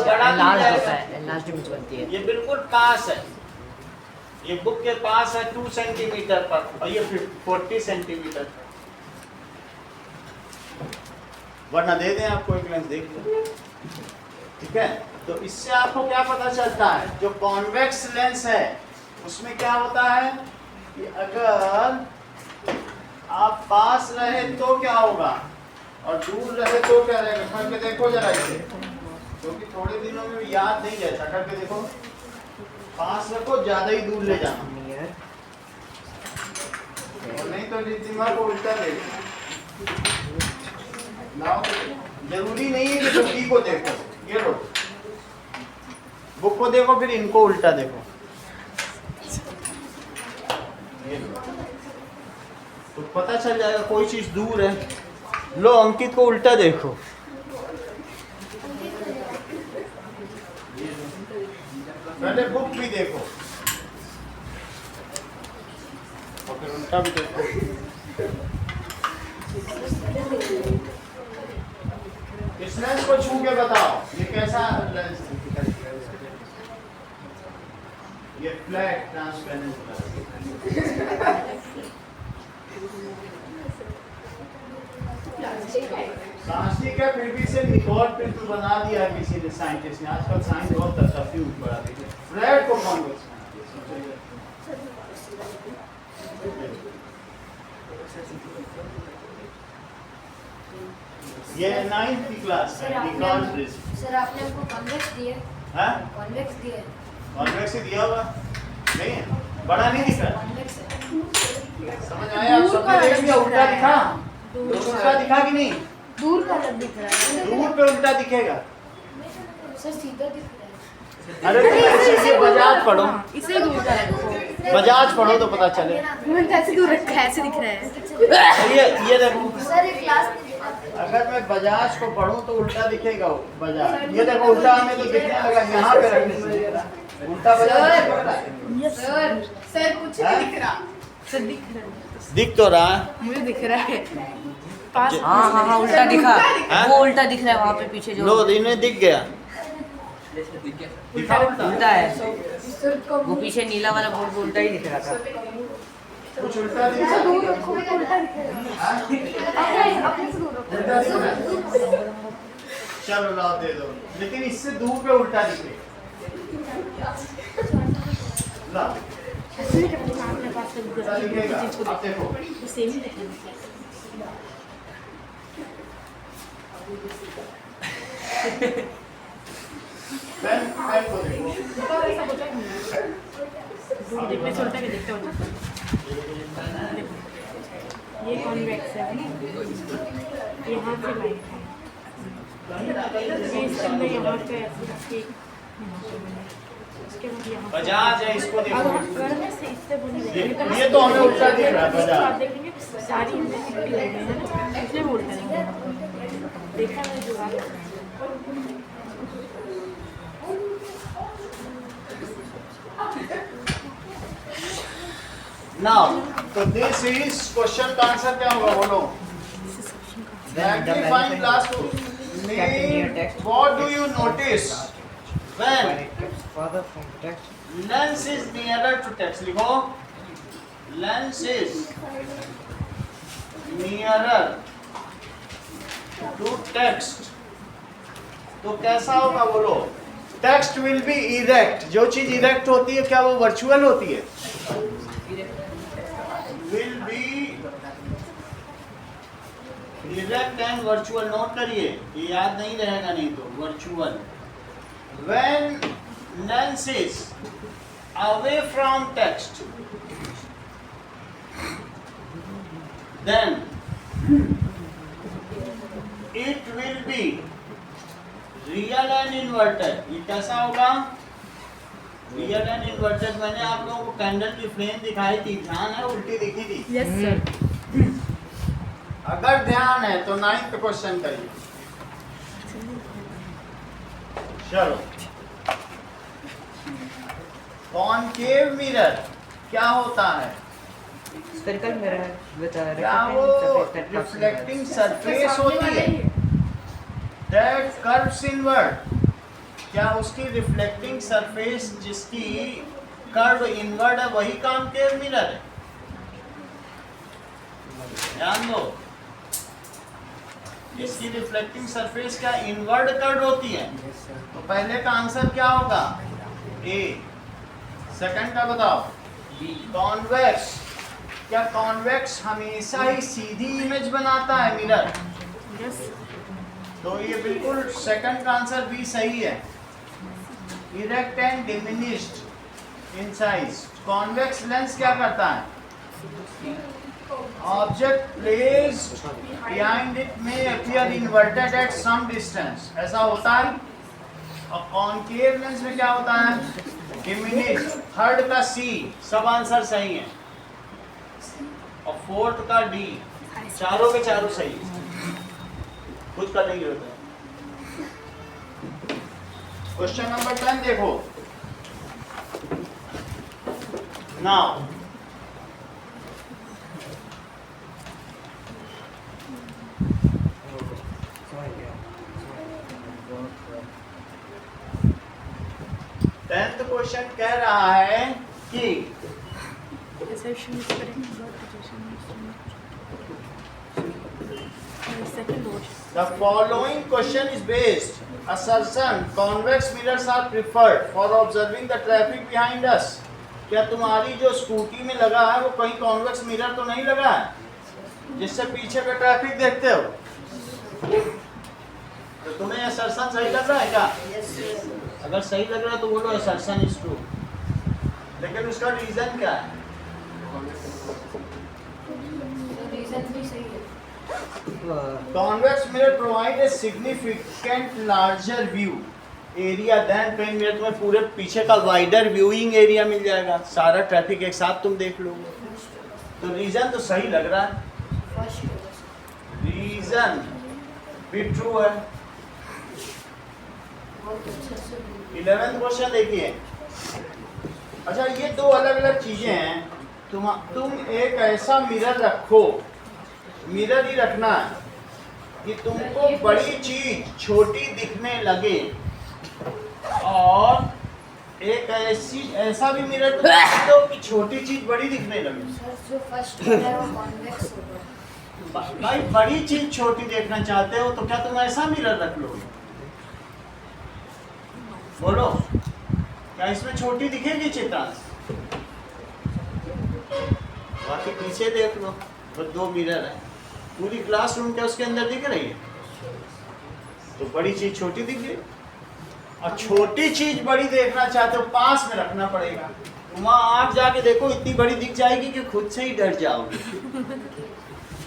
बड़ा लार्ज दिख होता जाएगा। है, लार्ज इमेज बनती है। ये बिल्कुल पास है, ये बुक के पास है 2 सेंटीमीटर पर, और ये 40 सेंटीमीटर। वरना दे दें आपको एक लेंस, देख लो, ठीक है? तो इससे आपको क्या पता चलता है? जो कॉन्वेक्स लेंस है उसमें क्या होता है कि अगर आप पास रहे तो क्या होगा और दूर रहे तो क्या रहेगा? करके देखो जरा इसे, क्योंकि थोड़े दिनों में याद नहीं रहता। करके देखो, पास रखो, ज्यादा ही दूर ले जाना, और नहीं तो दिमाग को उल्टा ले लाओ। जरूरी नहीं है कि बुक को देखो, ये लो बुक को देखो फिर इनको उल्टा देखो, ये लो, तो पता चल जाएगा कोई चीज दूर है। लो अंकित को उल्टा देखो, पहले बुक भी देखो और फिर उल्टा भी देखो। इस लेंस को छू के बताओ ये कैसा लेंस है? ये फ्लैट ट्रांसपेरेंट प्लास्टिक है, फिर भी इसे निकोल पिंटू बना दिया किसी ने, साइंटिस्ट ने। आजकल साइंस बहुत कंफ्यूज बड़ा देखिए। फ्लैट को कॉन्वेक्स बना दिया। ये 9th की क्लास सर है, आपने निकोल प्रिज्म। सर आपने हमको कॉन्वेक्स दिए, हाँ, कॉन्वेक्स दिए, कॉन्वेक्स ही दिया हुआ नहीं है, बड़ा नहीं दिख रहा। कॉन्वेक्स समझ आया? आप सबने देख लिया, उल्टा दिखा, उल्टा दिखा कि नहीं? दूर का अलग दिख रहा है। दूर पे उल्टा दिखेगा। सर सीधा दिख रहा है। अरे तुम ऐसे ये बजाज पढ़ो, इसे दूर का रखो। बजाज पढ़ो तो पता चले। मैंने कैसे दूर रखा है? ऐसे दिख रहा है। ये देखो, सर एक क्लास में दिखाते हैं। अगर मैं बजाज को पढ़ूं तो उल्टा दिखेगा वो बजाज। ये देखो उल्टा हमें तो दिखने लगा, यहाँ पे रखने से उल्टा बजाज दिखेगा। सर सर कुछ हाँ? नहीं दिख रहा। सर दिख रहा है, दिख तो रहा है। मुझे दिख रहा है। पास हाँ हाँ हाँ, उल्टा दिखा, हाँ? वो उल्टा दिख रहा है वहाँ पे पीछे जो लो इन्हें दिख गया, Yes sir, दिख गया सर। दिखा उल्टा। उल्टा है, सर को वो पीछे नीला वाला बोर्ड उल्टा ही दिख रहा था। कुछ उल्टा दिख सर दूर रहा रखो, उल्टा दिख रहा है। है? अपने से दूर रखो। उल्टा दिख रहा है। चलो लाओ दे दो, लेकिन इससे दूर पे उल्टा दिखेगा। ला ऐसे नहीं करते ना, अपने पास से क्या लिखेगा चीज को आप देखो तो सेम ही लिखेंगे। पेन पेन को देखो ऐसा होता है दूर देखने से होता है कि देखते हो जाता है। ये कॉन्वेक्स है, यहाँ से लाइट है, ये इसके अंदर यहाँ पे ऐसे रखके इसके बाद यहाँ पे। बजाज है इसको अब देखो अगर मैं इससे बोलूँ ये तो हमें उल्टा दिख रहा है आप बजाज देखेंगे सारी इनमें 50 लगे हैं ना, इसलिए बोलते हैं देखा है जो बात। नाउ तो दिस इज क्वेश्चन का आंसर क्या होगा बोलो directly find class 2 name what do you notice when Father from text. lens is nearer to text लिखो lens is nearer to text तो कैसा होगा बोलो text will be erect जो चीज erect होती है क्या वो virtual होती है will be erect and virtual note करिए ये याद नहीं रहेगा नहीं तो virtual when lens is away from text then it will be real and inverted ये कैसा होगा रियल एंड इन्वर्टेड मैंने आप लोगों को कैंडल की फ्लेम दिखाई थी ध्यान है उल्टी दिखी थी यस सर। अगर ध्यान है तो 9th क्वेश्चन करिए चलो कॉनकेव मिरर क्या होता है Spherical mirror with a क्या वो reflecting surface that cuts reflecting surface होती है दैट कर्व्स इनवर्ड क्या उसकी रिफ्लेक्टिंग सरफेस जिसकी कर्व इनवर्ड है वही कॉनकेव मिरर है ध्यान दो इसकी रिफ्लेक्टिंग सरफेस क्या इनवर्ड कर्व होती है तो पहले का आंसर क्या होगा ए सेकंड का बताओ कॉन्वेक्स क्या कॉन्वेक्स हमेशा ही सीधी इमेज बनाता है मिरर यस तो ये बिल्कुल सेकंड का आंसर भी सही है erect and diminished in size convex lens क्या करता है object placed behind it may appear inverted at some distance ऐसा होता है और कॉनकेव लेंस में क्या होता है डिमिनिश्ड थर्ड का सी सब आंसर सही है और फोर्थ का डी चारों के चारों सही है कुछ का नहीं होता क्वेश्चन नंबर 10 देखो नाउ टेंथ क्वेश्चन कह रहा है कि Assertion is correct, but position is second note. the following question is based assertion convex mirrors are preferred for observing the traffic behind us क्या तुम्हारी जो स्कूटी में लगा है वो कहीं कॉन्वेक्स मिरर तो नहीं लगा है जिससे पीछे का ट्रैफिक देखते हो तो तुम्हें असर्शन सही लग रहा है क्या अगर सही लग रहा है तो बोलो असर्शन इज ट्रू लेकिन उसका रीजन क्या है रीजन भी सही है convex mirror provide a significant larger view area than plane mirror तुम्हें पूरे पीछे का वाइडर व्यूइंग एरिया मिल जाएगा सारा ट्रैफिक एक साथ तुम देख लोगे तो रीजन तो सही लग रहा है रीजन भी ट्रू है 11th क्वेश्चन देखिए अच्छा ये दो अलग अलग चीजें हैं तुम एक ऐसा मिरर रखो मिरर ही रखना है कि तुमको बड़ी चीज छोटी दिखने लगे और एक ऐसा भी मिरर तुम रख दो कि छोटी चीज बड़ी दिखने लगे सर जो फर्स्ट है वो कॉन्वेक्स होगा भाई बड़ी चीज छोटी देखना चाहते हो तो क्या तुम ऐसा मिरर रख लोगे बोलो क्या इसमें छोटी दिखेगी चित्रांश बाकी पीछे देख लो, बस 2 मिरर है। पूरी क्लासरूम क्या उसके अंदर दिख रही है? तो बड़ी चीज छोटी दिख रही, और छोटी चीज बड़ी देखना चाहते हो पास में रखना पड़ेगा। वहाँ आप जाके देखो इतनी बड़ी दिख जाएगी कि खुद से ही डर जाओगे।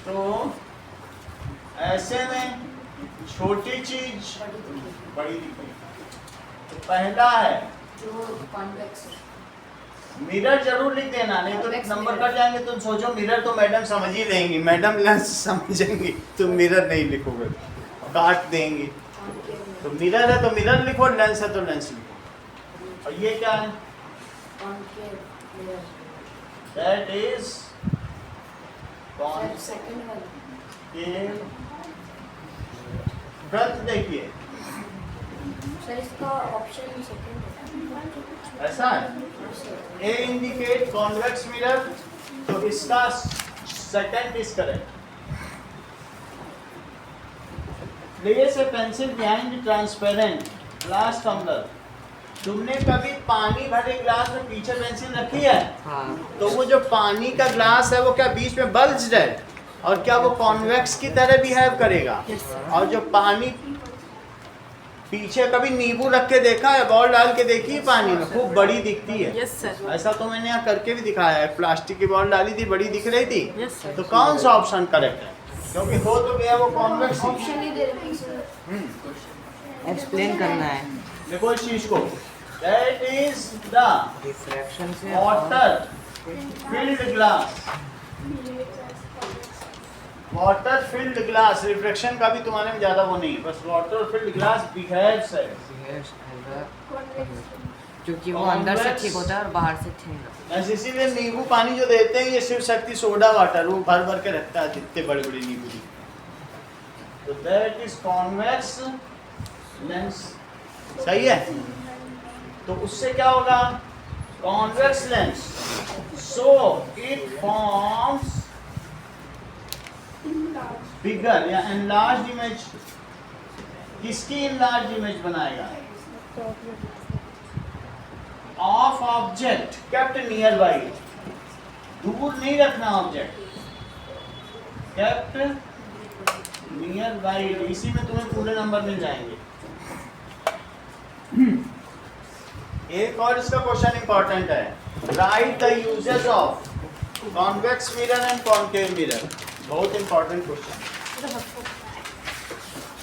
तो ऐसे में छोटी चीज बड़ी दिखेगी। तो पहला है मिरर, जरूर लिख देना, नहीं तो नंबर कट जाएंगे। तुम सोचो मिरर तो मैडम समझ ही लेंगी, मैडम लेंस समझेंगी, तुम मिरर नहीं लिखोगे, काट देंगी। तो मिरर है तो मिरर लिखो, लेंस है तो लेंस लिखो। और ये क्या है? दैट इज कॉनकेव वृत्त। देखिए सर इसका ऑप्शन सेकंड ऐसा है, ए इंडिकेट कॉन्वेक्स मिरर, तो इसका second is correct. Place a pencil behind transparent glass tumbler. तुमने कभी पानी भरे ग्लास में पीछे पेंसिल रखी है? हाँ। तो वो जो पानी का ग्लास है वो क्या बीच में बल्ज्ड है, और क्या वो कॉन्वेक्स की तरह बिहेव करेगा? और जो पानी पीछे कभी नींबू रख के देखा है, बॉल डाल के देखी है पानी में, खूब बड़ी दिखती है। Yes sir. ऐसा तो मैंने यहाँ करके भी दिखाया है, प्लास्टिक की बॉल डाली थी, बड़ी दिख रही थी। Yes sir. तो कौन सा ऑप्शन करेक्ट है? क्योंकि हो तो गया वो कॉन्वेक्स ही। ऑप्शन ही दे रहे सर। एक्सप्लेन करना है देखो इस चीज को, दैट इज द रिफ्रैक्शन से water field glass. Water field glass, reflection का भी तुम्हारे में ज्यादा वो नहीं है, बस वाटर फिल्ड ग्लास बिहेव्स है। क्योंकि वो अंदर से ठीक होता है और बाहर से ठीक नहीं होता। बस इसीलिए नींबू पानी जो देते हैं ये शिव शक्ति सोडा वाटर, वो भर भर के रखता है, जितने बड़े बड़े नींबू दिखते हैं। तो दैट इज कॉन्वेक्स लेंस। सही है? तो उससे क्या होगा? Convex lens, so it forms bigger या एनलार्ज इमेज। किसकी एनलार्ज इमेज बनाएगा? Of object kept near by. दूर नहीं रखना ऑब्जेक्ट, केप्ट नियर बाई। इसी में तुम्हें पूरे नंबर मिल जाएंगे। एक और इसका क्वेश्चन इंपॉर्टेंट है, right the uses of convex mirror and concave mirror. बहुत इंपॉर्टेंट क्वेश्चन।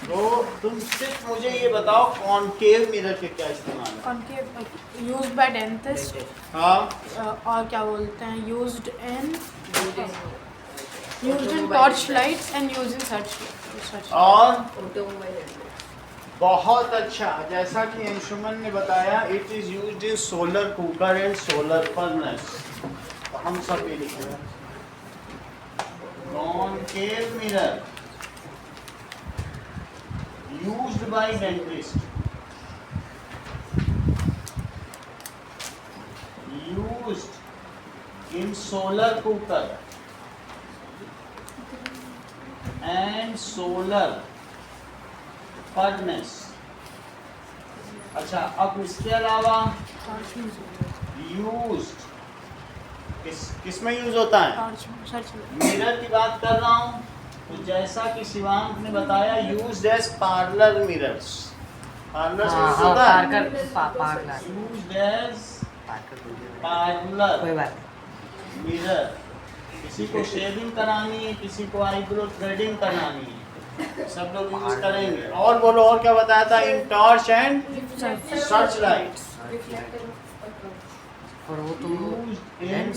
तो तुम सिर्फ मुझे ये बताओ कॉन्केव मिरर के क्या इस्तेमाल है? कॉन्केव यूज्ड बाय डेंटिस्ट, हाँ, और क्या बोलते हैं, used in torch lights and used in search. और बहुत अच्छा, जैसा कि अंशुमन ने बताया, it is used in solar cooker and solar furnace. तो हम सब ये लिख रहे हैं concave mirror used by dentist, used in solar cooker and solar furnace। अच्छा, अब इसके अलावा used किस में यूज होता है? मिरर की बात कर रहा हूँ। तो जैसा कि शिवांक ने बताया, used as parlour mirrors. Parlour use होता है, यूज्ड एज पार्लर कोई बात मिरर। किसी को शेविंग करानी है, किसी को आईब्रो थ्रेडिंग करानी है, सब लोग यूज करेंगे। और बोलो, और क्या बताया था? In torch and search lights. और वो तो in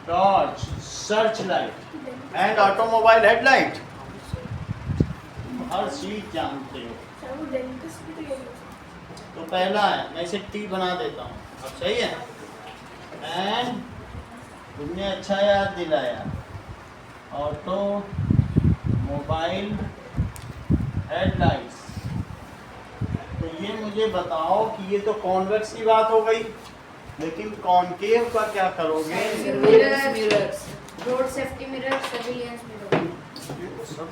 torch, search light and automobile headlight. हर चीज जानते हो। तो पहला है, मैं इसे टी बना देता हूँ, अब सही है। एंड तुमने अच्छा याद दिलाया, ऑटो मोबाइल हेडलाइट्स। तो ये मुझे बताओ कि ये तो कॉन्वेक्स की बात हो गई, लेकिन कॉन्केव का क्या करोगे? Mirrors, road safety mirror, surveillance mirror,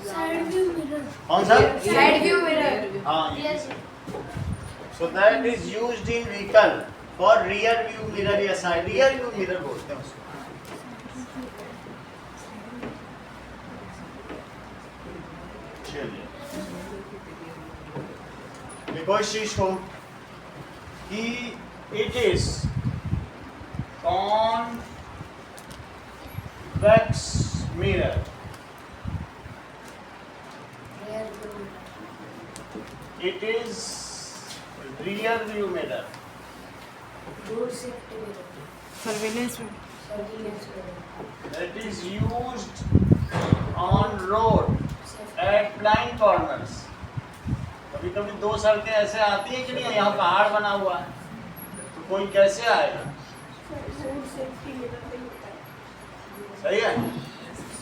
side view mirror. कौन सा? Side view mirror. हाँ, yes. so that is used in vehicle for rear view mirror या साइड रियर व्यू मिरर बोलते हैं उसको। चलिए देखो इस चीज को कि it is convex mirror, Rear view. it is rear view mirror, Road safety mirror. Surveillance में Surveillance mirror. that is used on road Safety. at blind corners। कभी कभी दो सड़कें ऐसे आती हैं कि नहीं, यहाँ पहाड़ बना हुआ है तो कोई कैसे आएगा, रोड सेफ्टी मिरर पे होता है। सही है,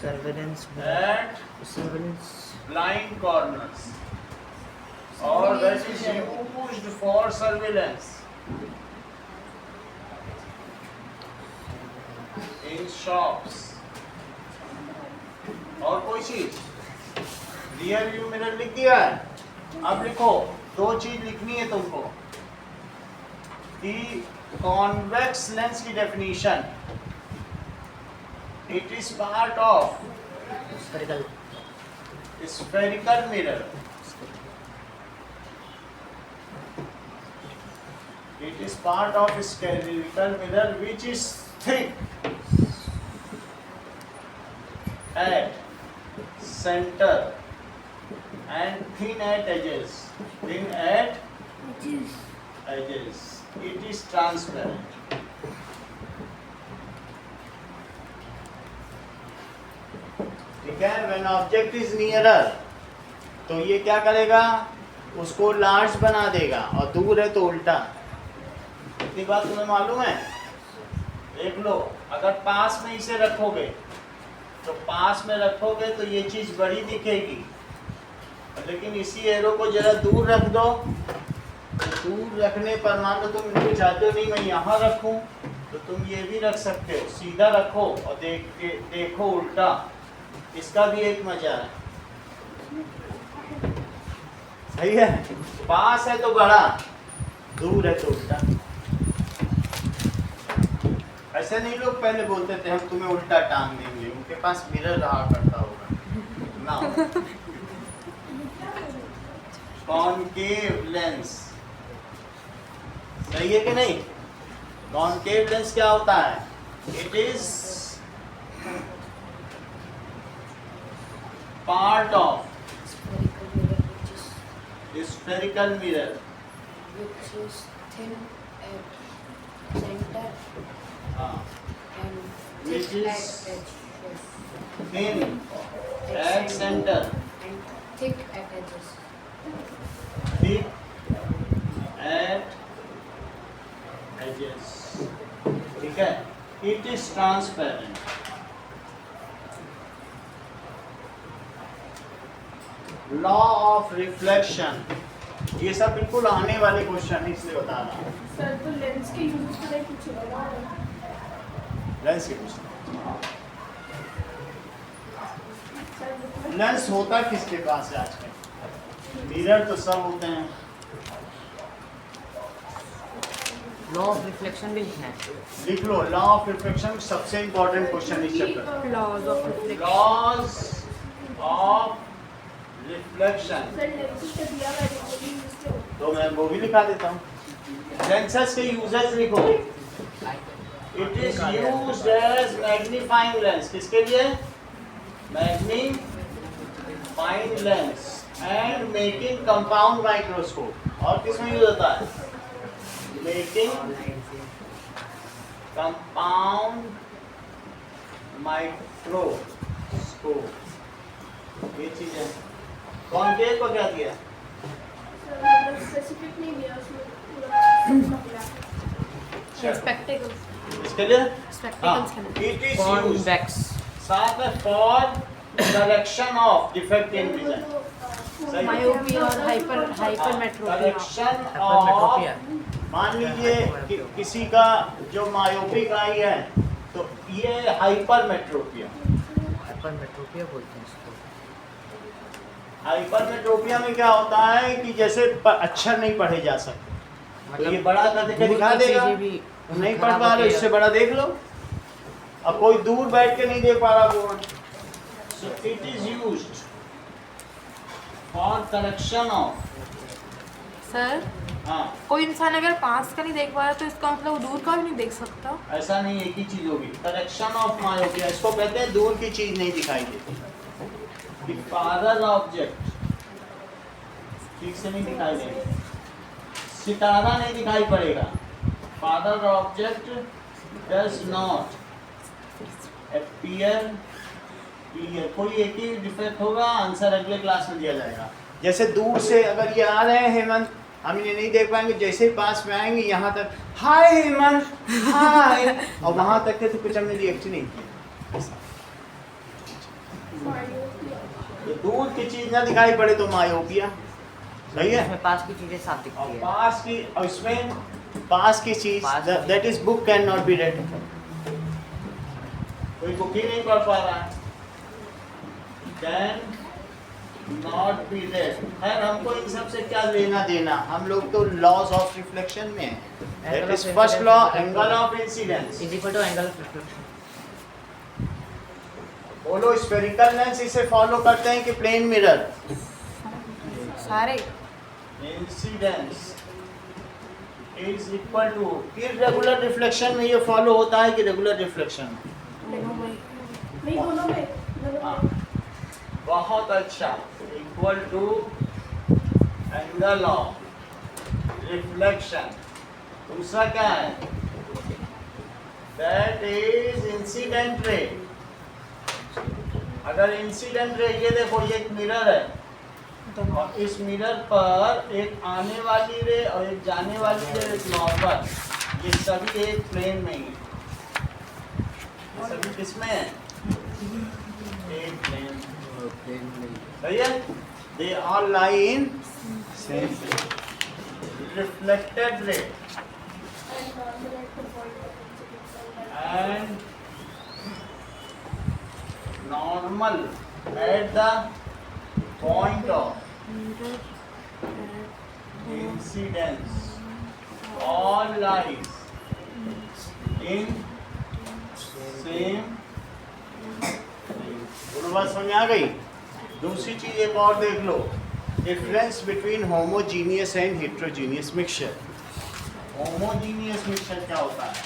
surveillance at surveillance blind corners or that is used for surveillance in shops। और कोई चीज रियर व्यू मिरर लिख दिया है। अब लिखो दो चीज लिखनी है तुमको कि कॉन्वेक्स लेंस की definition, it is part of spherical spherical mirror, it is part of spherical mirror which is thick at center and thin at edges, edges, it is transparent। ठीक है, when object is nearer तो ये क्या करेगा, उसको large बना देगा, और दूर है तो उल्टा। इतनी बात तुम्हें मालूम है? देख लो, अगर पास में इसे रखोगे तो पास में रखोगे तो ये चीज बड़ी दिखेगी, लेकिन इसी एरो को जरा दूर रख दो, तो दूर रखने पर मान लो तुम इनको चाहते हो नहीं मैं यहाँ रखूं, तो तुम ये भी रख सकते हो, सीधा रखो और देखो उल्टा, इसका भी एक मजा है। सही है, पास है तो बड़ा, दूर है तो उल्टा। ऐसे नहीं लोग पहले बोलते थे हम तुम्हें उल्टा टांग देंगे, उनके पास मिरर रहा करता होगा ना। कॉनकेव लेंस, सही है कि नहीं? कॉनकेव लेंस क्या होता है? It is part of Spherical mirror which spherical mirror, is, which is thin at center and which thick is at edge. Yes. thin at center, And thick at edges. thick at edges। ठीक है, it is transparent। Law of reflection, ये सब बिल्कुल आने वाले question इसलिए बता रहा हूँ। सर तो लेंस के यूज को नहीं पूछेगा। लेंस के क्वेश्चन, लेंस होता किसके पास है आजकल? मिरर तो सब होते हैं। लॉ ऑफ रिफ्लेक्शन भी लिखना है। लिख लो, लॉ ऑफ रिफ्लेक्शन सबसे इंपॉर्टेंट क्वेश्चन इस chapter. Laws of reflection. Laws of reflection, sir lens का दिया हुआ है वो भी यूज क्यों? तो मैं वो भी लिखा देता हूँ। लेंसेज के यूजेस लिखो, it is used as magnifying lens, किसके लिए? Magnifying lens and making compound microscope. और किसमें यूज होता है? मेकिंग कंपाउंड माइक्रोस्कोप, ये चीज है। कॉन्केव को क्या दिया? स्पेसिफिक नहीं दिया उसमें पूरा स्पेक्टेकल्स। इसके लिए स्पेक्टेकल्स के लिए। इट इज यूज्ड कॉन्वेक्स साथ में for correction of defect in vision, myopia और हाइपरमेट्रोपिया। Correction hypermetropia. ऑफ, मान लीजिए किसी का जो मायोपिक आई है तो ये हाइपरमेट्रोपिया। हाइपरमेट्रोपिया बोलते हैं इसको। हाइपरमेट्रोपिया में क्या होता है कि जैसे अक्षर नहीं पढ़े जा सकते, तो ये बड़ा करके दूर दिखा की देगा। चीजें भी नहीं पढ़ खराब पा रहे, होती है। इससे बड़ा देख लो। अब कोई दूर बैठ के नहीं देख पा रहा board. So it is used for correction of. Sir हाँ, कोई इंसान अगर पास का नहीं देख पा रहा तो इसका मतलब वो दूर का भी नहीं देख सकता। ऐसा नहीं, एक ही चीज होगी। करेक्शन ऑफ मायोपिया, इसको कहते हैं दूर की चीज नहीं दिखाई देती। कि फादर ऑब्जेक्ट ठीक से नहीं दिखाई देगा, सितारा नहीं दिखाई पड़ेगा। Father object does not appear clear. कोई एक ही डिफेक्ट होगा, आंसर अगले क्लास में दिया जाएगा। जैसे दूर से अगर ये आ रहे हैं हेमंत, हम इन्हें नहीं देख पाएंगे। जैसे ही पास में आएंगे यहाँ तक हाय हेमंत हाय, और वहाँ तक के तो कुछ हमने रिएक्ट नहीं किया। तो दूर की चीज ना दिखाई पड़े तो मायोपिया, सही है। इसमें पास की चीजें साफ और दिखती है। पास की, और इसमें पास की चीज पास की- that is book can not B red. कोई बुक ही नहीं पढ़ पा रहा है, कैन नॉट बी रेड। खैर हमको इन सब से क्या लेना देना, हम लोग तो लॉज ऑफ रिफ्लेक्शन में है। That Angle is of first law, incidence angle of incidence. Is equal to angle of reflection. बोलो स्फेरिकल लेंस इसे फॉलो करते हैं कि प्लेन मिरर? सारे incidence is equal to, irregular reflection में ये फॉलो होता है कि रेगुलर रिफ्लेक्शन में? नहीं दोनों में हाँ, बहुत अच्छा। Equal to angle of reflection. दूसरा क्या है? That is incident ray. अगर इंसिडेंट रे, ये देखो ये एक मिरर है और इस मिरर पर एक आने वाली रे और एक जाने वाली रे, एक नॉर्मल, ये सभी एक प्लेन में ही है। ये सभी किसमें है? एक प्लेन। सही है। They all lie in same reflected ray and normal at the point of incidence all lies in same। बात समझ आ गई? दूसरी चीज एक और देख लो, difference between homogeneous and heterogeneous mixture. Homogeneous mixture क्या होता है?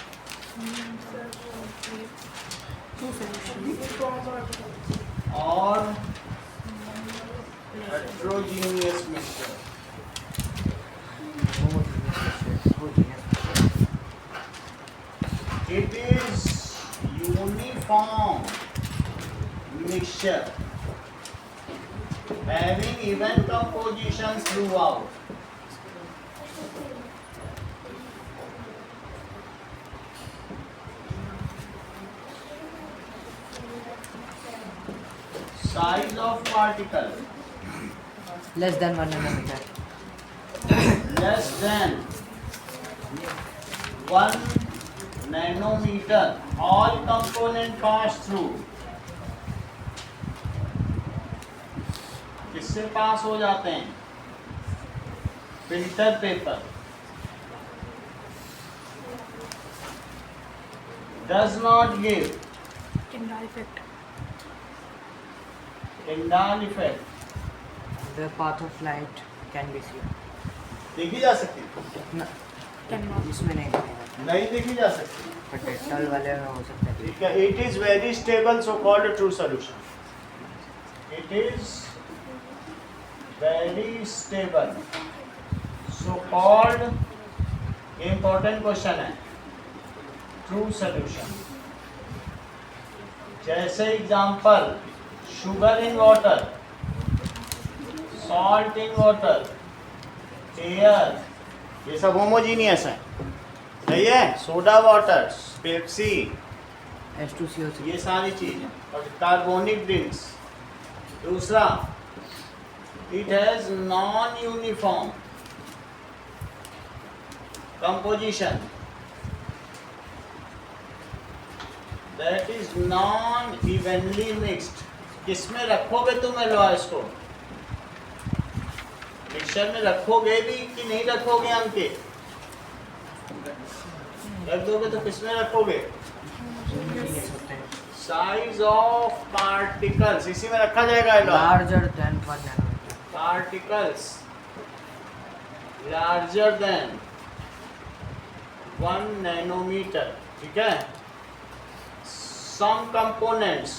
और heterogeneous mixture. It is uniform mixture having even compositions throughout. Size of particle less than 1 nanometer। less than 1 nanometer. All component pass through. किससे पास हो जाते हैं? Filter paper. Does not give Tyndall effect. Tyndall effect. The path of light can be seen। देखी जा सकती? न- Cannot. इसमें नहीं दिखेगा, नहीं देखी जा सकती। but टल वाले में हो सकता है। ठीक है। It is very stable, so called a true solution. It is very stable, so called, important question है, true solution। जैसे example, sugar in water, salt in water, air, ये सब होमोजीनियस है। सही है। Soda water, Pepsi, H2CO3। ये सारी चीजें, और कार्बोनिक ड्रिंक्स। दूसरा, it has non uniform composition, that is non evenly mixed. किसमें रखोगे तुम एलवा इसको? मिक्सचर में रखोगे भी कि नहीं रखोगे अंकित? रख दोगे तो किसमें रखोगे? साइज ऑफ पार्टिकल्स, इसी में रखा जाएगा। larger than 1 nanometer. Particles larger than 1 nanometer, ठीक है। Some components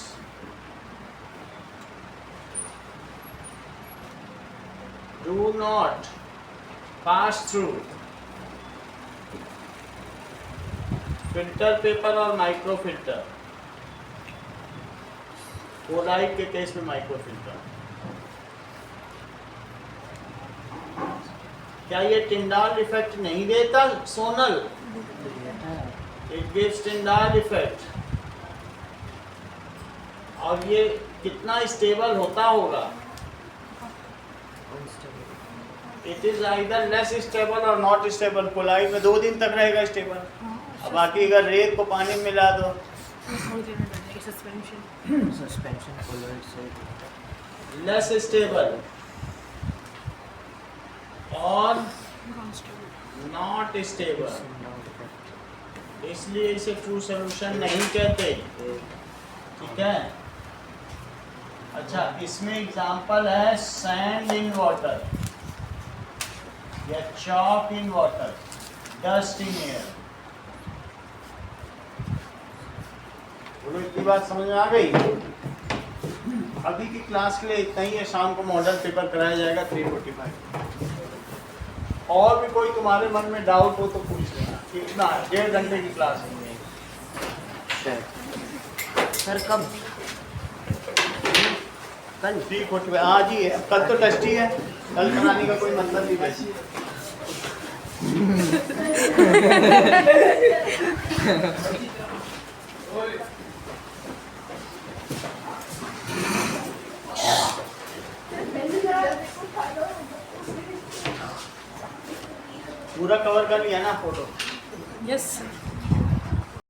do not pass through filter paper और माइक्रो फिल्टर। कोलाइट के केस में माइक्रो फिल्टर। क्या ये टिंडाल इफेक्ट नहीं देता Sonal? It gives Tyndall effect. और ये कितना स्टेबल होता होगा? It is either less stable और नॉट स्टेबल। कोलाइट में 2 दिन तक रहेगा स्टेबल, अब बाकी अगर रेत को पानी में मिला दो Suspension colloid से लेस स्टेबल और नॉट स्टेबल, इसलिए इसे ट्रू सॉल्यूशन नहीं कहते, ठीक है। अच्छा, इसमें एग्जांपल है सैंड इन वाटर या chalk in water, dust in air. बोलो, इतनी बात समझ में आ गई? अभी की क्लास के लिए इतना ही है। शाम को मॉडल पेपर कराया जाएगा 3:45। और भी कोई तुम्हारे मन में डाउट हो तो पूछ लेना। कितना 1.5 घंटे की क्लास है। सर कब? कल 3:45 आज ही है। अब कल तो टेस्ट ही है, कल कराने का कोई मतलब नहीं वैसे। पूरा कवर कर लिया ना फोटो? यस